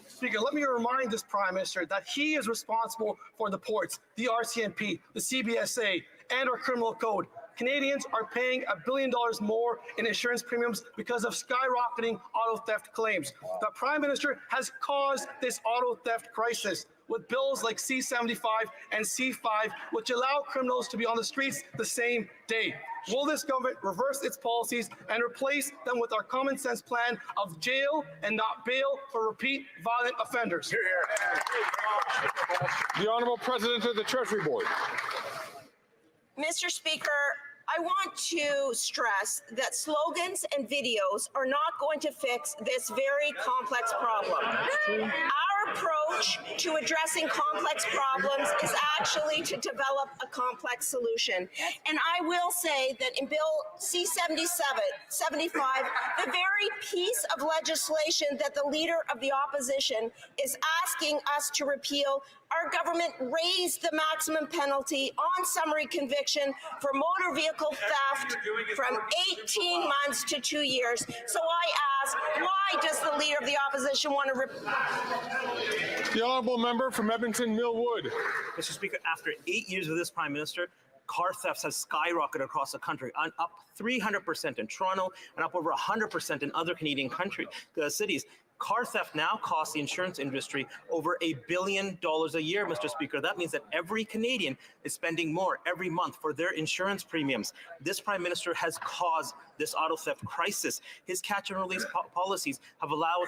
Speaker, let me remind this Prime Minister that he is responsible for the ports, the RCMP, the CBSA, and our criminal code. Canadians are paying $1 billion more in insurance premiums because of skyrocketing auto theft claims. The Prime Minister has caused this auto theft crisis with bills like C-75 and C-5, which allow criminals to be on the streets the same day. Will this government reverse its policies and replace them with our common sense plan of jail and not bail for repeat violent offenders? The Honourable President of the Treasury Board. Mr. Speaker, I want to stress that slogans and videos are not going to fix this very complex problem. Our approach to addressing complex problems is actually to develop a complex solution. And I will say that in Bill C-75, the very piece of legislation that the Leader of the Opposition is asking us to repeal, our government raised the maximum penalty on summary conviction for motor vehicle theft from 18 months to 2 years. So I ask, why does the Leader of the Opposition want to The honourable member from Edmonton Millwood. Mr. Speaker, after 8 years of this Prime Minister, car thefts have skyrocketed across the country, up 300% in Toronto and up over 100% in other Canadian cities. Car theft now costs the insurance industry over $1 billion a year, Mr. Speaker. That means that every Canadian is spending more every month for their insurance premiums. This Prime Minister has caused this auto theft crisis. His catch and release policies have allowed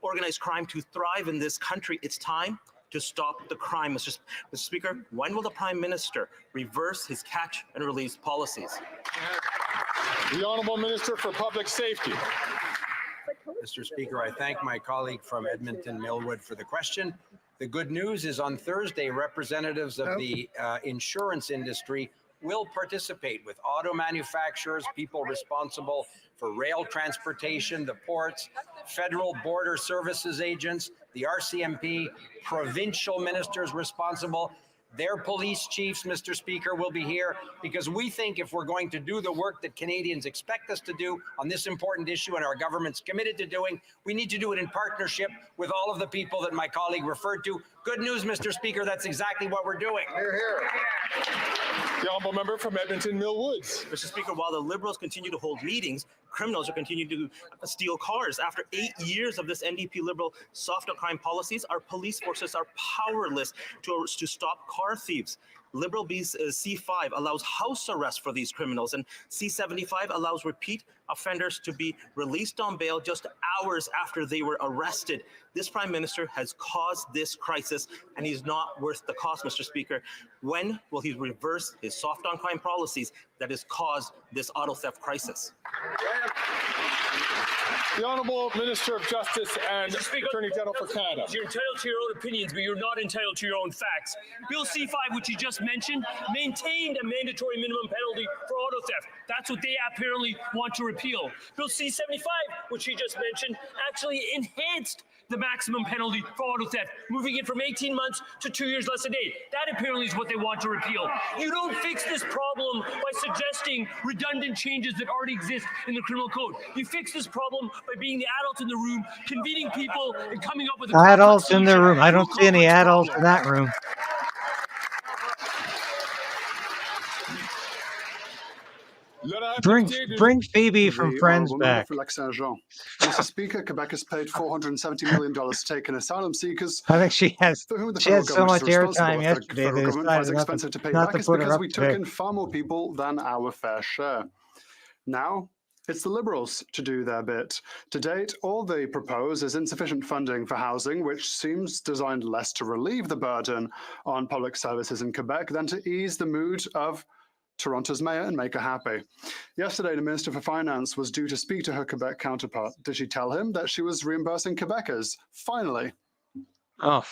organized crime to thrive in this country. It's time to stop the crime, Mr. Speaker. When will the Prime Minister reverse his catch and release policies? The Honourable Minister for Public Safety. Mr. Speaker, I thank my colleague from Edmonton Millwood for the question. The good news is on Thursday, representatives of the insurance industry will participate with auto manufacturers, people responsible for rail transportation, the ports, federal border services agents, the RCMP, provincial ministers responsible. Their police chiefs, Mr. Speaker, will be here because we think if we're going to do the work that Canadians expect us to do on this important issue and our government's committed to doing, we need to do it in partnership with all of the people that my colleague referred to. Good news, Mr. Speaker, that's exactly what we're doing. Hear, hear. The honourable member from Edmonton Millwoods. Mr. Speaker, while the Liberals continue to hold meetings, criminals are continuing to steal cars. After 8 years of this NDP Liberal soft on crime policies, our police forces are powerless to stop car thieves. Liberal C-5 allows house arrest for these criminals, and C-75 allows repeat offenders to be released on bail just hours after they were arrested. This Prime Minister has caused this crisis, and he's not worth the cost, Mr. Speaker. When will he reverse his soft on crime policies that has caused this auto theft crisis? The Honourable Minister of Justice and Attorney General for Canada. You're entitled to your own opinions, but you're not entitled to your own facts. Bill C-5, which you just mentioned, maintained a mandatory minimum penalty for auto theft. That's what they apparently want to repeal. Bill C-75, which you just mentioned, actually enhanced the maximum penalty for auto theft, moving it from 18 months to 2 years less a day. That apparently is what they want to repeal. You don't fix this problem by suggesting redundant changes that already exist in the criminal code. You fix this problem by being the adults in the room, convening people, and coming up with a adults in the room. I don't see any adults in that room. Bring Phoebe from Friends back. Mr. Speaker, Quebec has paid $470 million to take in asylum seekers. I think she had so much airtime yesterday. They decided expensive to pay back is because we took in far more people than our fair share. Now, it's the Liberals to do their bit. To date, all they propose is insufficient funding for housing, which seems designed less to relieve the burden on public services in Quebec than to ease the mood of Toronto's mayor and make her happy. Yesterday, the Minister for Finance was due to speak to her Quebec counterpart. Did she tell him that she was reimbursing Quebecers? Finally. Oh,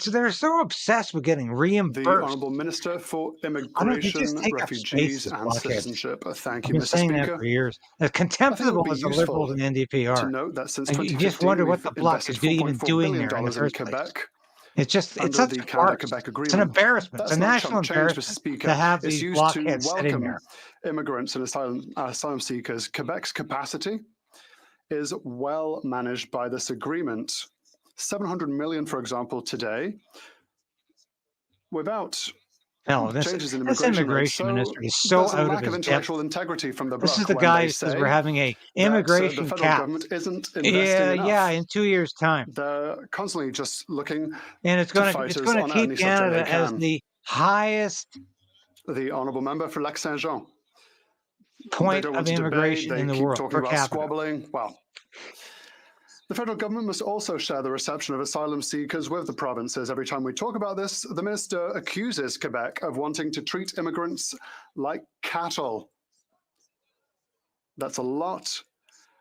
they're so obsessed with getting reimbursed. The Honourable Minister for Immigration, Refugees and Citizenship. Thank you, I've been Mr. saying Speaker. that for years. As contemptible as the Liberals and NDP are. To note that since You 2015, just wonder what the we've Bloc is invested even $4.4 doing billion there in the in first Quebec. place. It's Under such the a farce. Canada-Quebec Agreement. It's an embarrassment. That's It's a not national chump change, Mr. embarrassment Speaker. to have It's these used blockheads to sitting welcome there. immigrants and asylum seekers. Quebec's capacity is well managed by this agreement. 700 million, for example, today, without changes in This immigration immigration rates. ministry is so there's a out lack of of his intellectual depth. integrity from the This Bloc is the when guy they who says say we're having a that, immigration the federal cap. government isn't investing enough. Yeah, in 2 years' time. They're constantly just looking And it's to going fight to us on keep any subject Canada they as can. the highest The honourable member for Lac Saint-Jean. They point don't of want to debate. immigration They in the keep world talking per about capita. squabbling. Well, the federal government must also share the reception of asylum seekers with the provinces. Every time we talk about this, the minister accuses Quebec of wanting to treat immigrants like cattle. That's a lot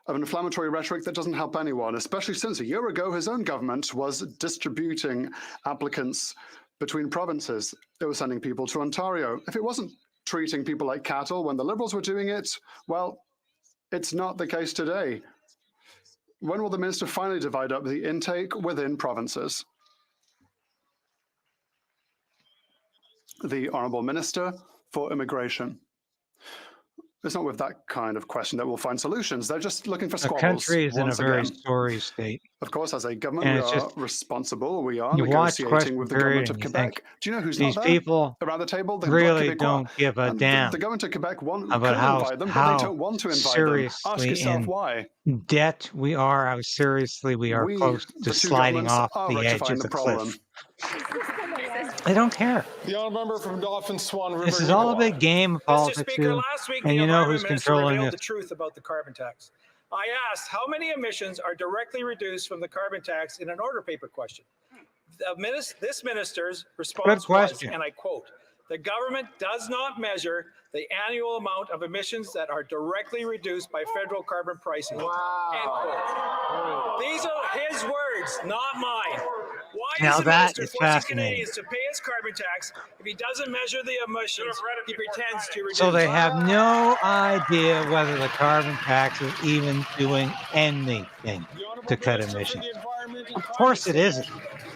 of inflammatory rhetoric that doesn't help anyone, especially since a year ago his own government was distributing applicants between provinces. It was sending people to Ontario. If it wasn't treating people like cattle when the Liberals were doing it, well, it's not the case today. When will the minister finally divide up the intake within provinces? The Honourable Minister for Immigration. It's not with that kind of question that we'll find solutions. They're just looking for The squabbles. country is in a once very again. sorry state. Of course, as a government, And we it's are just- responsible. We are You watch negotiating Question with the Period government of and you Quebec. think, Do you know who's these not there people around the table? The really Bloc Québécois. don't give a And damn the government of Quebec about couldn't how invite them, but they don't want to invite them. Ask seriously yourself in why. debt we are, how seriously we are We, close the to two sliding governments, off are the edge rectifying of the the problem. cliff. They don't care. The honourable member from Dauphin Swan River. This is all a big game of Mr. politics, Speaker, too, last week and the you know who's Environment Minister controlling revealed this. the truth about the carbon tax. I asked how many emissions are directly reduced from the carbon tax in an order paper question. This minister's response was, and I quote, "The government does not measure the annual amount of emissions that are directly reduced by federal carbon pricing." Wow. End quote. These are his words, not mine. Why Now is the that minister is forcing fascinating. Canadians to pay his carbon tax if he doesn't measure the emissions he pretends to reduce? So they have no idea whether the carbon tax is even doing anything to cut emissions. Of course it isn't.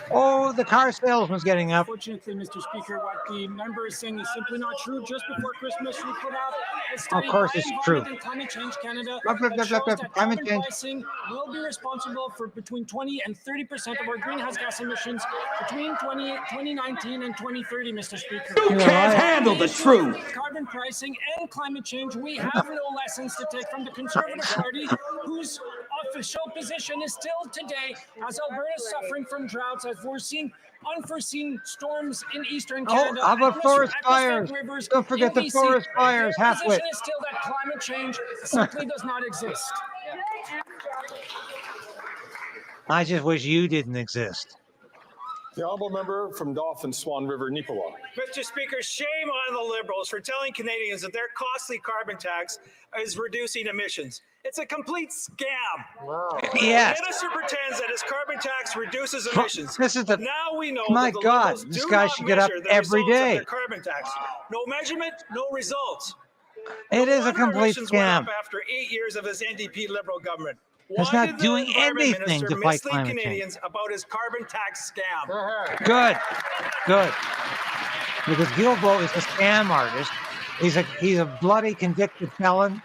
Oh, the car salesman's getting up. Unfortunately, Mr. Speaker, what the member is saying is simply not true. Just before Christmas, we put out a study Of course by it's true. Environment and Climate Change Canada Blah, blah, that blah, shows blah, that climate carbon change. pricing will be responsible for between 20 and 30% of our greenhouse gas emissions between 2019 and 2030, Mr. Speaker. You can't handle the truth. Carbon pricing and climate change, we have no lessons to take from the Conservative Party, whose official position is still today, as Alberta is suffering from droughts, as we're seeing unforeseen storms in eastern Canada. How about atmospheric forest fires? rivers Don't forget in the BC. forest fires, Their halfway. position is still that climate change simply does not exist. I just wish you didn't exist. The honourable member from Dauphin Swan River, Neepawa. Mr. Speaker, shame on the Liberals for telling Canadians that their costly carbon tax is reducing emissions. It's a complete scam. Wow. Yes. The minister pretends that his carbon tax reduces emissions. This is the. But now we know My that the God, Liberals this do guy not should get up measure the every results of day. their carbon tax. No measurement, no results. It is a Wonder complete emissions went scam. up after 8 years of his NDP Liberal government. It's Why not did the doing Environment anything Minister to fight mislead climate change. Canadians about his carbon tax scam? Good, good. Because Guilbeault is a scam artist. He's a bloody convicted felon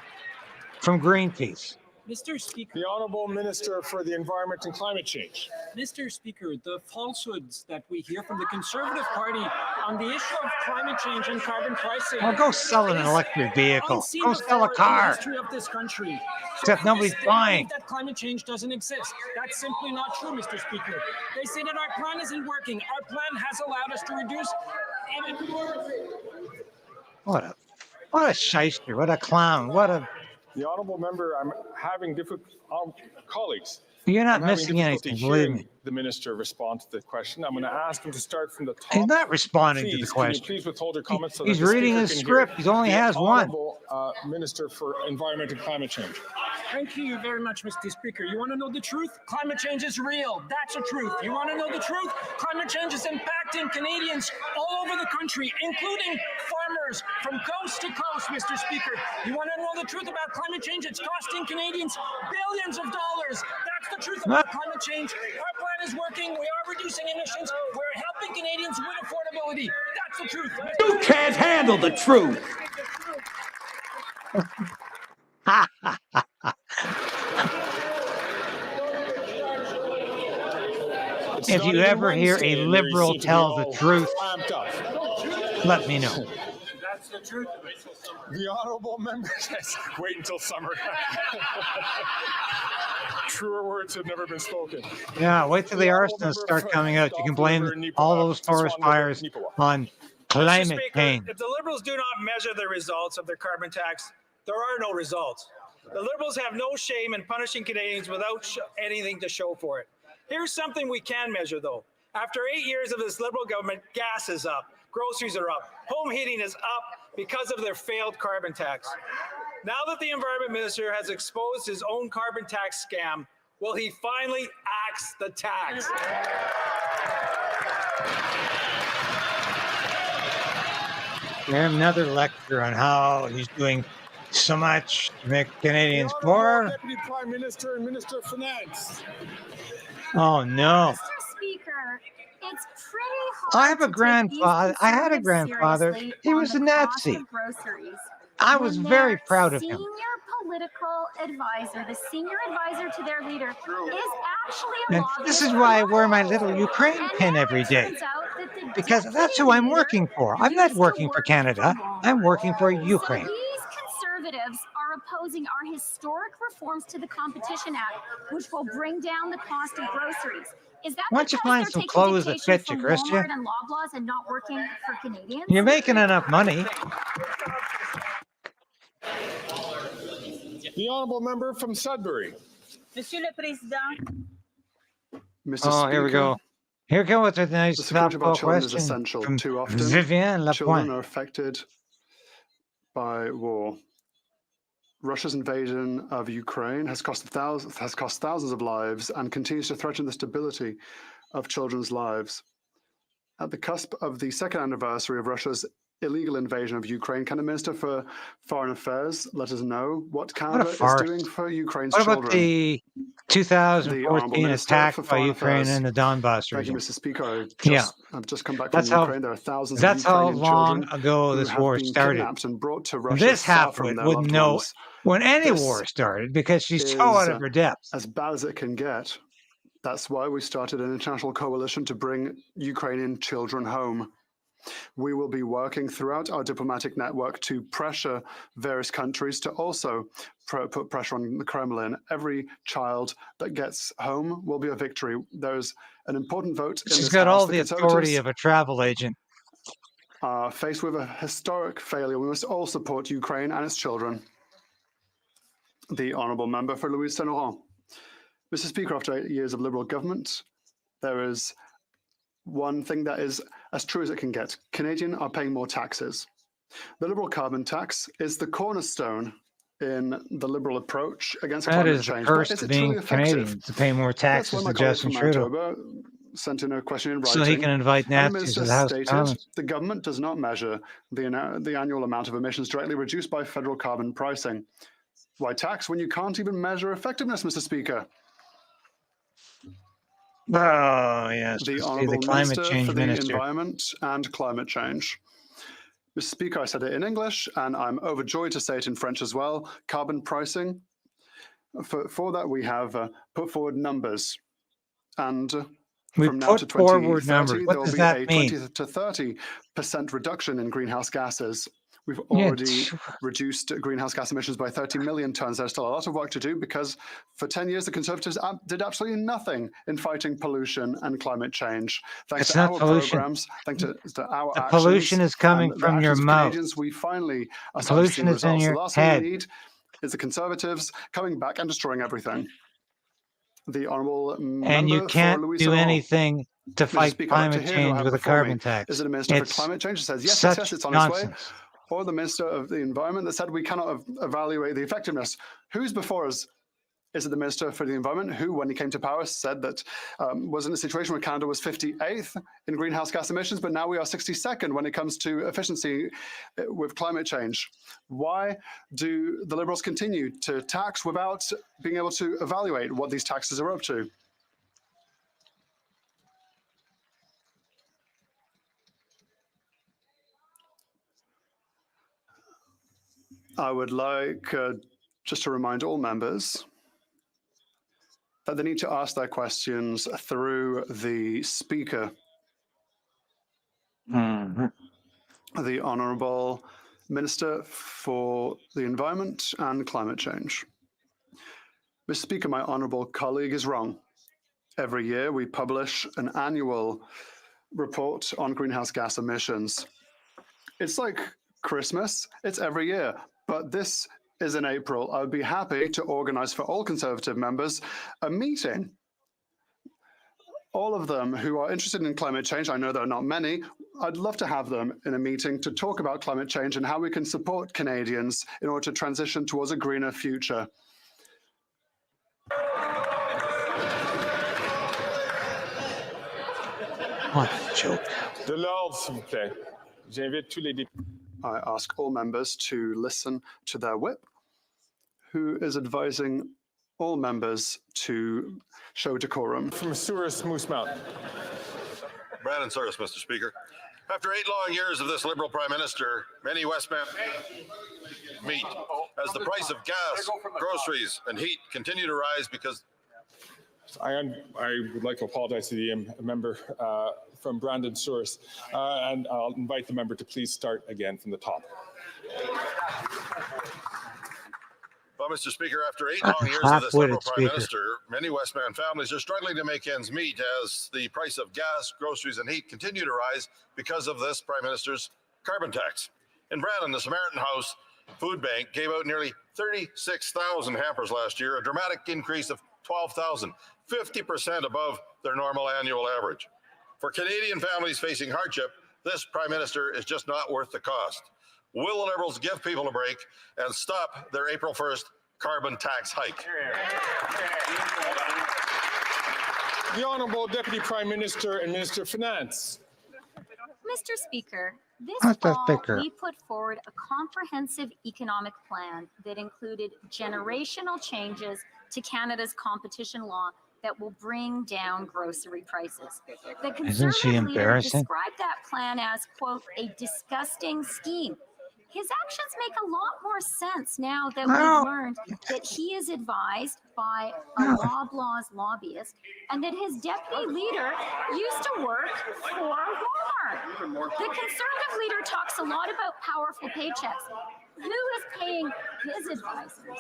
from Greenpeace. Mr. Speaker. The honourable minister for the Environment and Climate Change. Mr. Speaker, the falsehoods that we hear from the Conservative Party on the issue of climate change and carbon pricing. Well, go sell an electric vehicle. unseen Go sell a before in car. the history of this country. Except nobody's They buying. believe that climate change doesn't exist. That's simply not true, Mr. Speaker. They say that our plan isn't working. Our plan has allowed us to reduce. What a shyster. What a clown. What a. The honourable member, I'm having difficult colleagues. You're not I'm having missing difficulty anything, believe hearing me. the minister respond to the question. I'm going to ask him to start from the top. He's not responding to the question. Can you please withhold your comments so He's that the reading speaker his can script. hear He only has one. Honorable Minister for Environment and Climate Change. Thank you very much, Mr. Speaker. You want to know the truth? Climate change is real. That's the truth. You want to know the truth? Climate change is impacting Canadians all over the country, including farmers from coast to coast, Mr. Speaker. You want to know the truth about climate change? It's costing Canadians billions of dollars. That's the truth about climate change. Our plan is working. We are reducing emissions. We're helping Canadians with affordability. That's the truth. You can't handle the truth. If you ever hear a liberal tell the truth, let me know. That's the truth. The honourable member says, wait until summer. Truer words have never been spoken. Yeah, wait till the arsonists start coming out. You can blame all those forest fires on climate change. If the Liberals do not measure the results of their carbon tax, there are no results. The Liberals have no shame in punishing Canadians without anything to show for it. Here's something we can measure, though. After 8 years of this Liberal government, gas is up, groceries are up, home heating is up because of their failed carbon tax. Now that the Environment Minister has exposed his own carbon tax scam, will he finally axe the tax? Another lecture on how he's doing so much to make Canadians poor. Deputy Prime Minister and Minister of Finance. Oh no. Mr. Speaker, it's pretty hard I have a grandfather. I had a grandfather. He was a Nazi. I was very proud of him. Senior political advisor, the senior advisor to their leader, is actually a And lobbyist. this is why I wear my little Ukraine pin every day. Because that's who I'm working for. I'm not working for Canada. I'm working for Ukraine. These conservatives are opposing our historic reforms to the Competition Act, which will bring down the cost of groceries. Is that Why don't you because find they're some taking clothes that dictation fit you, from Christian? Walmart and Loblaws and not working for Canadians? You're making enough money. The honourable member from Sudbury. Monsieur le Président. Oh, here we go. Here goes a nice The security of our softball children is question essential. from Too often, Vivian children Lapointe. are affected by war. Russia's invasion of Ukraine has cost thousands of lives and continues to threaten the stability of children's lives. At the cusp of the second anniversary of Russia's illegal invasion of Ukraine, can the Minister for Foreign Affairs let us know what Canada is farce. doing for Ukraine's What children? about the The Honourable 2014 Minister attack for by Foreign Ukraine Affairs. in the Donbass Thank you, region? Mr. Speaker. Yeah. I've just come back from That's how, Ukraine. There are thousands that's of how Ukrainian long children ago who this have war been started. kidnapped and brought to Russia This far from halfwit their wouldn't loved know ones. when any This war started because she's so out of her depth. as bad as it can get. That's why we started an international coalition to bring Ukrainian children home. We will be working throughout our diplomatic network to pressure various countries to also put pressure on the Kremlin. Every child that gets home will be a victory. There's an important vote in She's this got House. all the authority of a travel agent. Faced with a historic failure, we must all support Ukraine and its children. The Honourable Member for Louise Saint Laurent. Mr. Speaker, after 8 years of Liberal government, there is one thing that is as true as it can get. Canadians are paying more taxes. The Liberal carbon tax is the cornerstone in the Liberal approach against That climate is the change. curse But is to it being truly effective? Canadian, to pay more That's taxes why my than colleague Justin from Trudeau. Manitoba sent in a question in writing. So he can invite And the Nazis to Minister the House of stated, Commons. the government does not measure the annual amount of emissions directly reduced by federal carbon pricing. Why tax when you can't even measure effectiveness, Mr. Speaker? Oh, yes. The The Honourable climate Minister change for the minister. Environment and Climate Change. Mr. Speaker, I said it in English, and I'm overjoyed to say it in French as well. Carbon pricing. For that, we have put forward numbers. And We from now to put forward 2030, numbers. there What will does be that a mean? 20 to 30% reduction in greenhouse gases. We've Yeah, already reduced greenhouse gas emissions by 30 million tons. There's still a lot of work to do because for 10 years, the Conservatives did absolutely nothing in fighting pollution and climate change. Thanks It's to not our pollution. programs, thanks to our The actions, pollution is coming and the from your actions of mouth. Canadians, we finally are The starting to see pollution is in results. The your last head. thing we need is the Conservatives coming back and destroying everything. The honourable And you member for can't Louis do Saint-Laurent. anything to Mr. fight Speaker, I'd like to climate hear who I change have with a before me. carbon tax. Is it a minister for It's climate change that says, yes, such yes, yes, it's on its way? nonsense. Or the minister of the environment that said we cannot evaluate the effectiveness? Who's before us? Is it the Minister for the Environment who, when he came to power, said that was in a situation where Canada was 58th in greenhouse gas emissions, but now we are 62nd when it comes to efficiency with climate change? Why do the Liberals continue to tax without being able to evaluate what these taxes are up to? I would like just to remind all members that they need to ask their questions through the speaker. The Honourable Minister for the Environment and Climate Change. Mr. Speaker, my honourable colleague is wrong. Every year we publish an annual report on greenhouse gas emissions. It's like Christmas, it's every year, but this is in April. I would be happy to organise for all Conservative members a meeting. All of them who are interested in climate change, I know there are not many, I'd love to have them in a meeting to talk about climate change and how we can support Canadians in order to transition towards a greener future. What a joke. De l'ordre, s'il vous plaît. J'invite tous les députés. I ask all members to listen to their whip, who is advising all members to show decorum. From Souris Moose Mountain. Brandon Souris, Mr. Speaker. After 8 long years of this Liberal Prime Minister, many Westman meet as the price of gas, groceries, and heat continue to rise because... I would like to apologize to the member from Brandon Souris, and I'll invite the member to please start again from the top. Well, Mr. Speaker, after 8 long years of this Liberal Prime Minister, many Westman families are struggling to make ends meet as the price of gas, groceries, and heat continue to rise because of this Prime Minister's carbon tax. In Brandon, the Samaritan House Food Bank gave out nearly 36,000 hampers last year, a dramatic increase of 12,000, 50% above their normal annual average. For Canadian families facing hardship, this Prime Minister is just not worth the cost. Will the Liberals give people a break and stop their April 1st carbon tax hike? The Honourable Deputy Prime Minister and Minister of Finance. Mr. Speaker, this fall we put forward a comprehensive economic plan that included generational changes to Canada's competition law that will bring down grocery prices. The Conservative leader described that plan as, quote, a disgusting scheme. His actions make a lot more sense now that we've learned that he is advised by a Loblaws lobbyist and that his deputy leader used to work for Walmart. The Conservative leader talks a lot about powerful paychecks. Who is paying his advisors?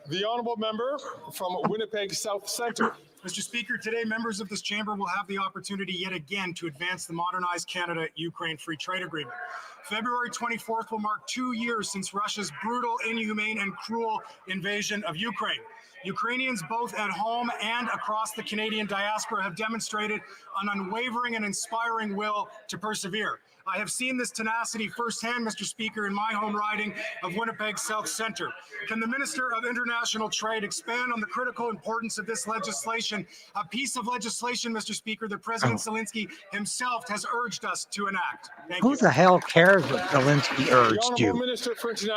The Honourable Member from Winnipeg South Centre. Mr. Speaker, today members of this chamber will have the opportunity yet again to advance the modernized Canada-Ukraine Free Trade Agreement. February 24th will mark 2 years since Russia's brutal, inhumane, and cruel invasion of Ukraine. Ukrainians both at home and across the Canadian diaspora have demonstrated an unwavering and inspiring will to persevere. I have seen this tenacity firsthand, Mr. Speaker, in my home riding of Winnipeg South Centre. Can the Minister of International Trade expand on the critical importance of this legislation, a piece of legislation, Mr. Speaker, that President Zelensky himself has urged us to enact? Thank you. Who the hell cares what Zelensky urged you?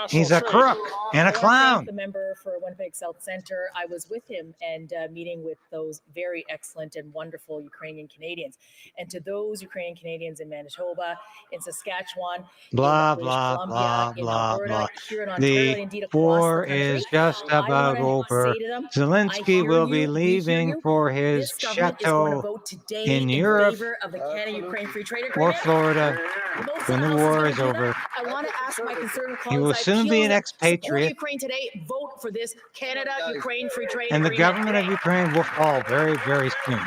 He's a crook and a clown. The member for Winnipeg South Centre, I was with him and meeting with those very excellent and wonderful Ukrainian Canadians. And to those Ukrainian Canadians in Manitoba, in Saskatchewan, Blah, in blah, Columbia, blah, in blah, Alberta, blah. here in Ontario, The indeed across war the country, is just about over. Zelensky will be leaving for his chateau in Europe of the Canada-Ukraine Free Trade or Agreement. Florida Both when the houses war are is gonna do over. that. I want to ask my conservative He will colleagues, I soon be appeal an to expatriate. Support Ukraine today. Vote for this Canada-Ukraine Free Trade And the Agreement. government of Ukraine will fall very, very soon.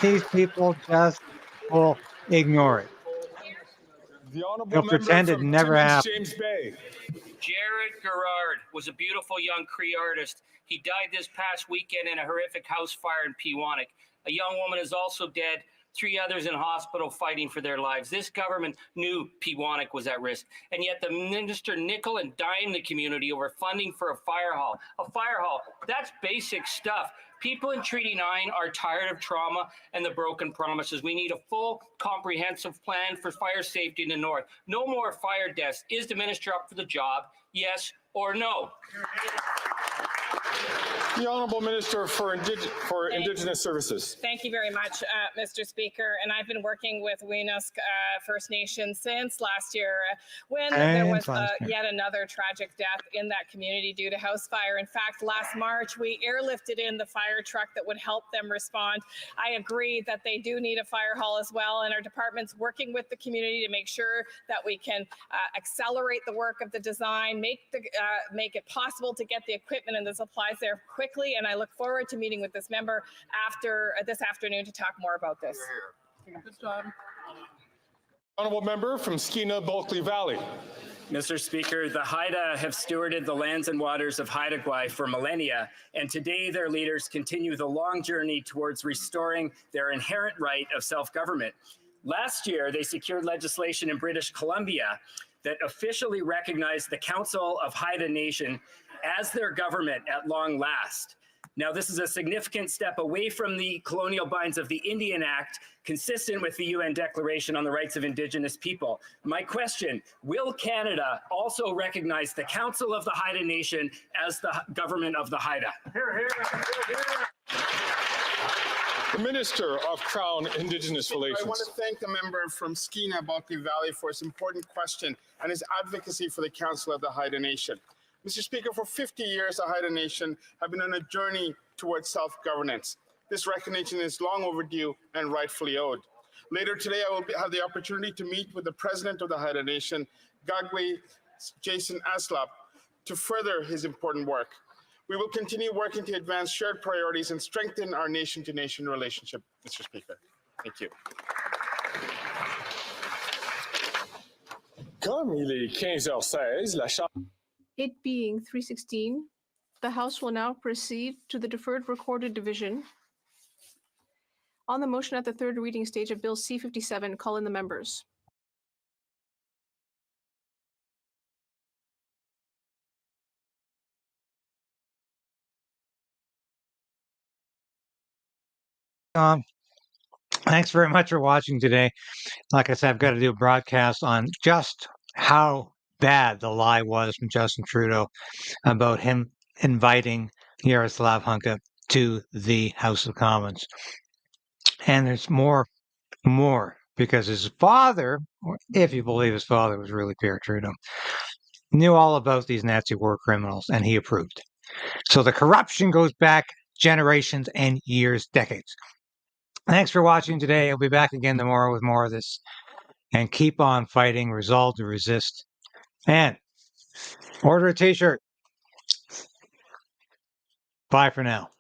These people just will ignore it. The Honourable They'll Member pretend it from never Timmins, happened. James Bay. Jared Gerard was a beautiful young Cree artist. He died this past weekend in a horrific house fire in Pewanik. A young woman is also dead. 3 others in hospital fighting for their lives. This government knew Pewanik was at risk, and yet the minister nickel and dime the community over funding for a fire hall. A fire hall, that's basic stuff. People in Treaty 9 are tired of trauma and the broken promises. We need a full, comprehensive plan for fire safety in the north. No more fire deaths. Is the minister up for the job? Yes or no? The Honourable Minister for Indigenous Services. Thank you very much, Mr. Speaker. And I've been working with Weenusk First Nation since last year when there was yet another tragic death in that community due to house fire. In fact, last March, we airlifted in the fire truck that would help them respond. I agree that they do need a fire hall as well, and our department's working with the community to make sure that we can accelerate the work of the design, make it possible to get the equipment and the supplies there quickly, and I look forward to meeting with this member after this afternoon to talk more about this. Good job. Honourable member from Skeena Bulkley Valley. Mr. Speaker, the Haida have stewarded the lands and waters of Haida Gwaii for millennia, and today their leaders continue the long journey towards restoring their inherent right of self-government. Last year, they secured legislation in British Columbia that officially recognized the Council of Haida Nation as their government at long last. Now, this is a significant step away from the colonial binds of the Indian Act, consistent with the UN Declaration on the Rights of Indigenous People. My question, will Canada also recognize the Council of the Haida Nation as the government of the Haida? Hear, hear, hear, hear. The Minister of Crown Indigenous Relations. I want to thank the member from Skeena Bulkley Valley for his important question and his advocacy for the Council of the Haida Nation. Mr. Speaker, for 50 years, the Haida Nation have been on a journey towards self-governance. This recognition is long overdue and rightfully owed. Later today, I will have the opportunity to meet with the President of the Haida Nation, Gagwe Jason Aslap, to further his important work. We will continue working to advance shared priorities and strengthen our nation-to-nation relationship, Mr. Speaker. Thank you. Comme il est 15h16, la Chambre... It being 3:16, the House will now proceed to the deferred recorded division. On the motion at the third reading stage of Bill C-57, call in the members. Thanks very much for watching today. Like I said, I've got to do a broadcast on just how bad the lie was from Justin Trudeau about him inviting Yaroslav Hunka to the House of Commons. And there's more, because his father, if you believe his father was really Pierre Trudeau, knew all about these Nazi war criminals, and he approved. So the corruption goes back generations and years, decades. Thanks for watching today. I'll be back again tomorrow with more of this. And keep on fighting, resolve to resist. And order a t-shirt. Bye for now.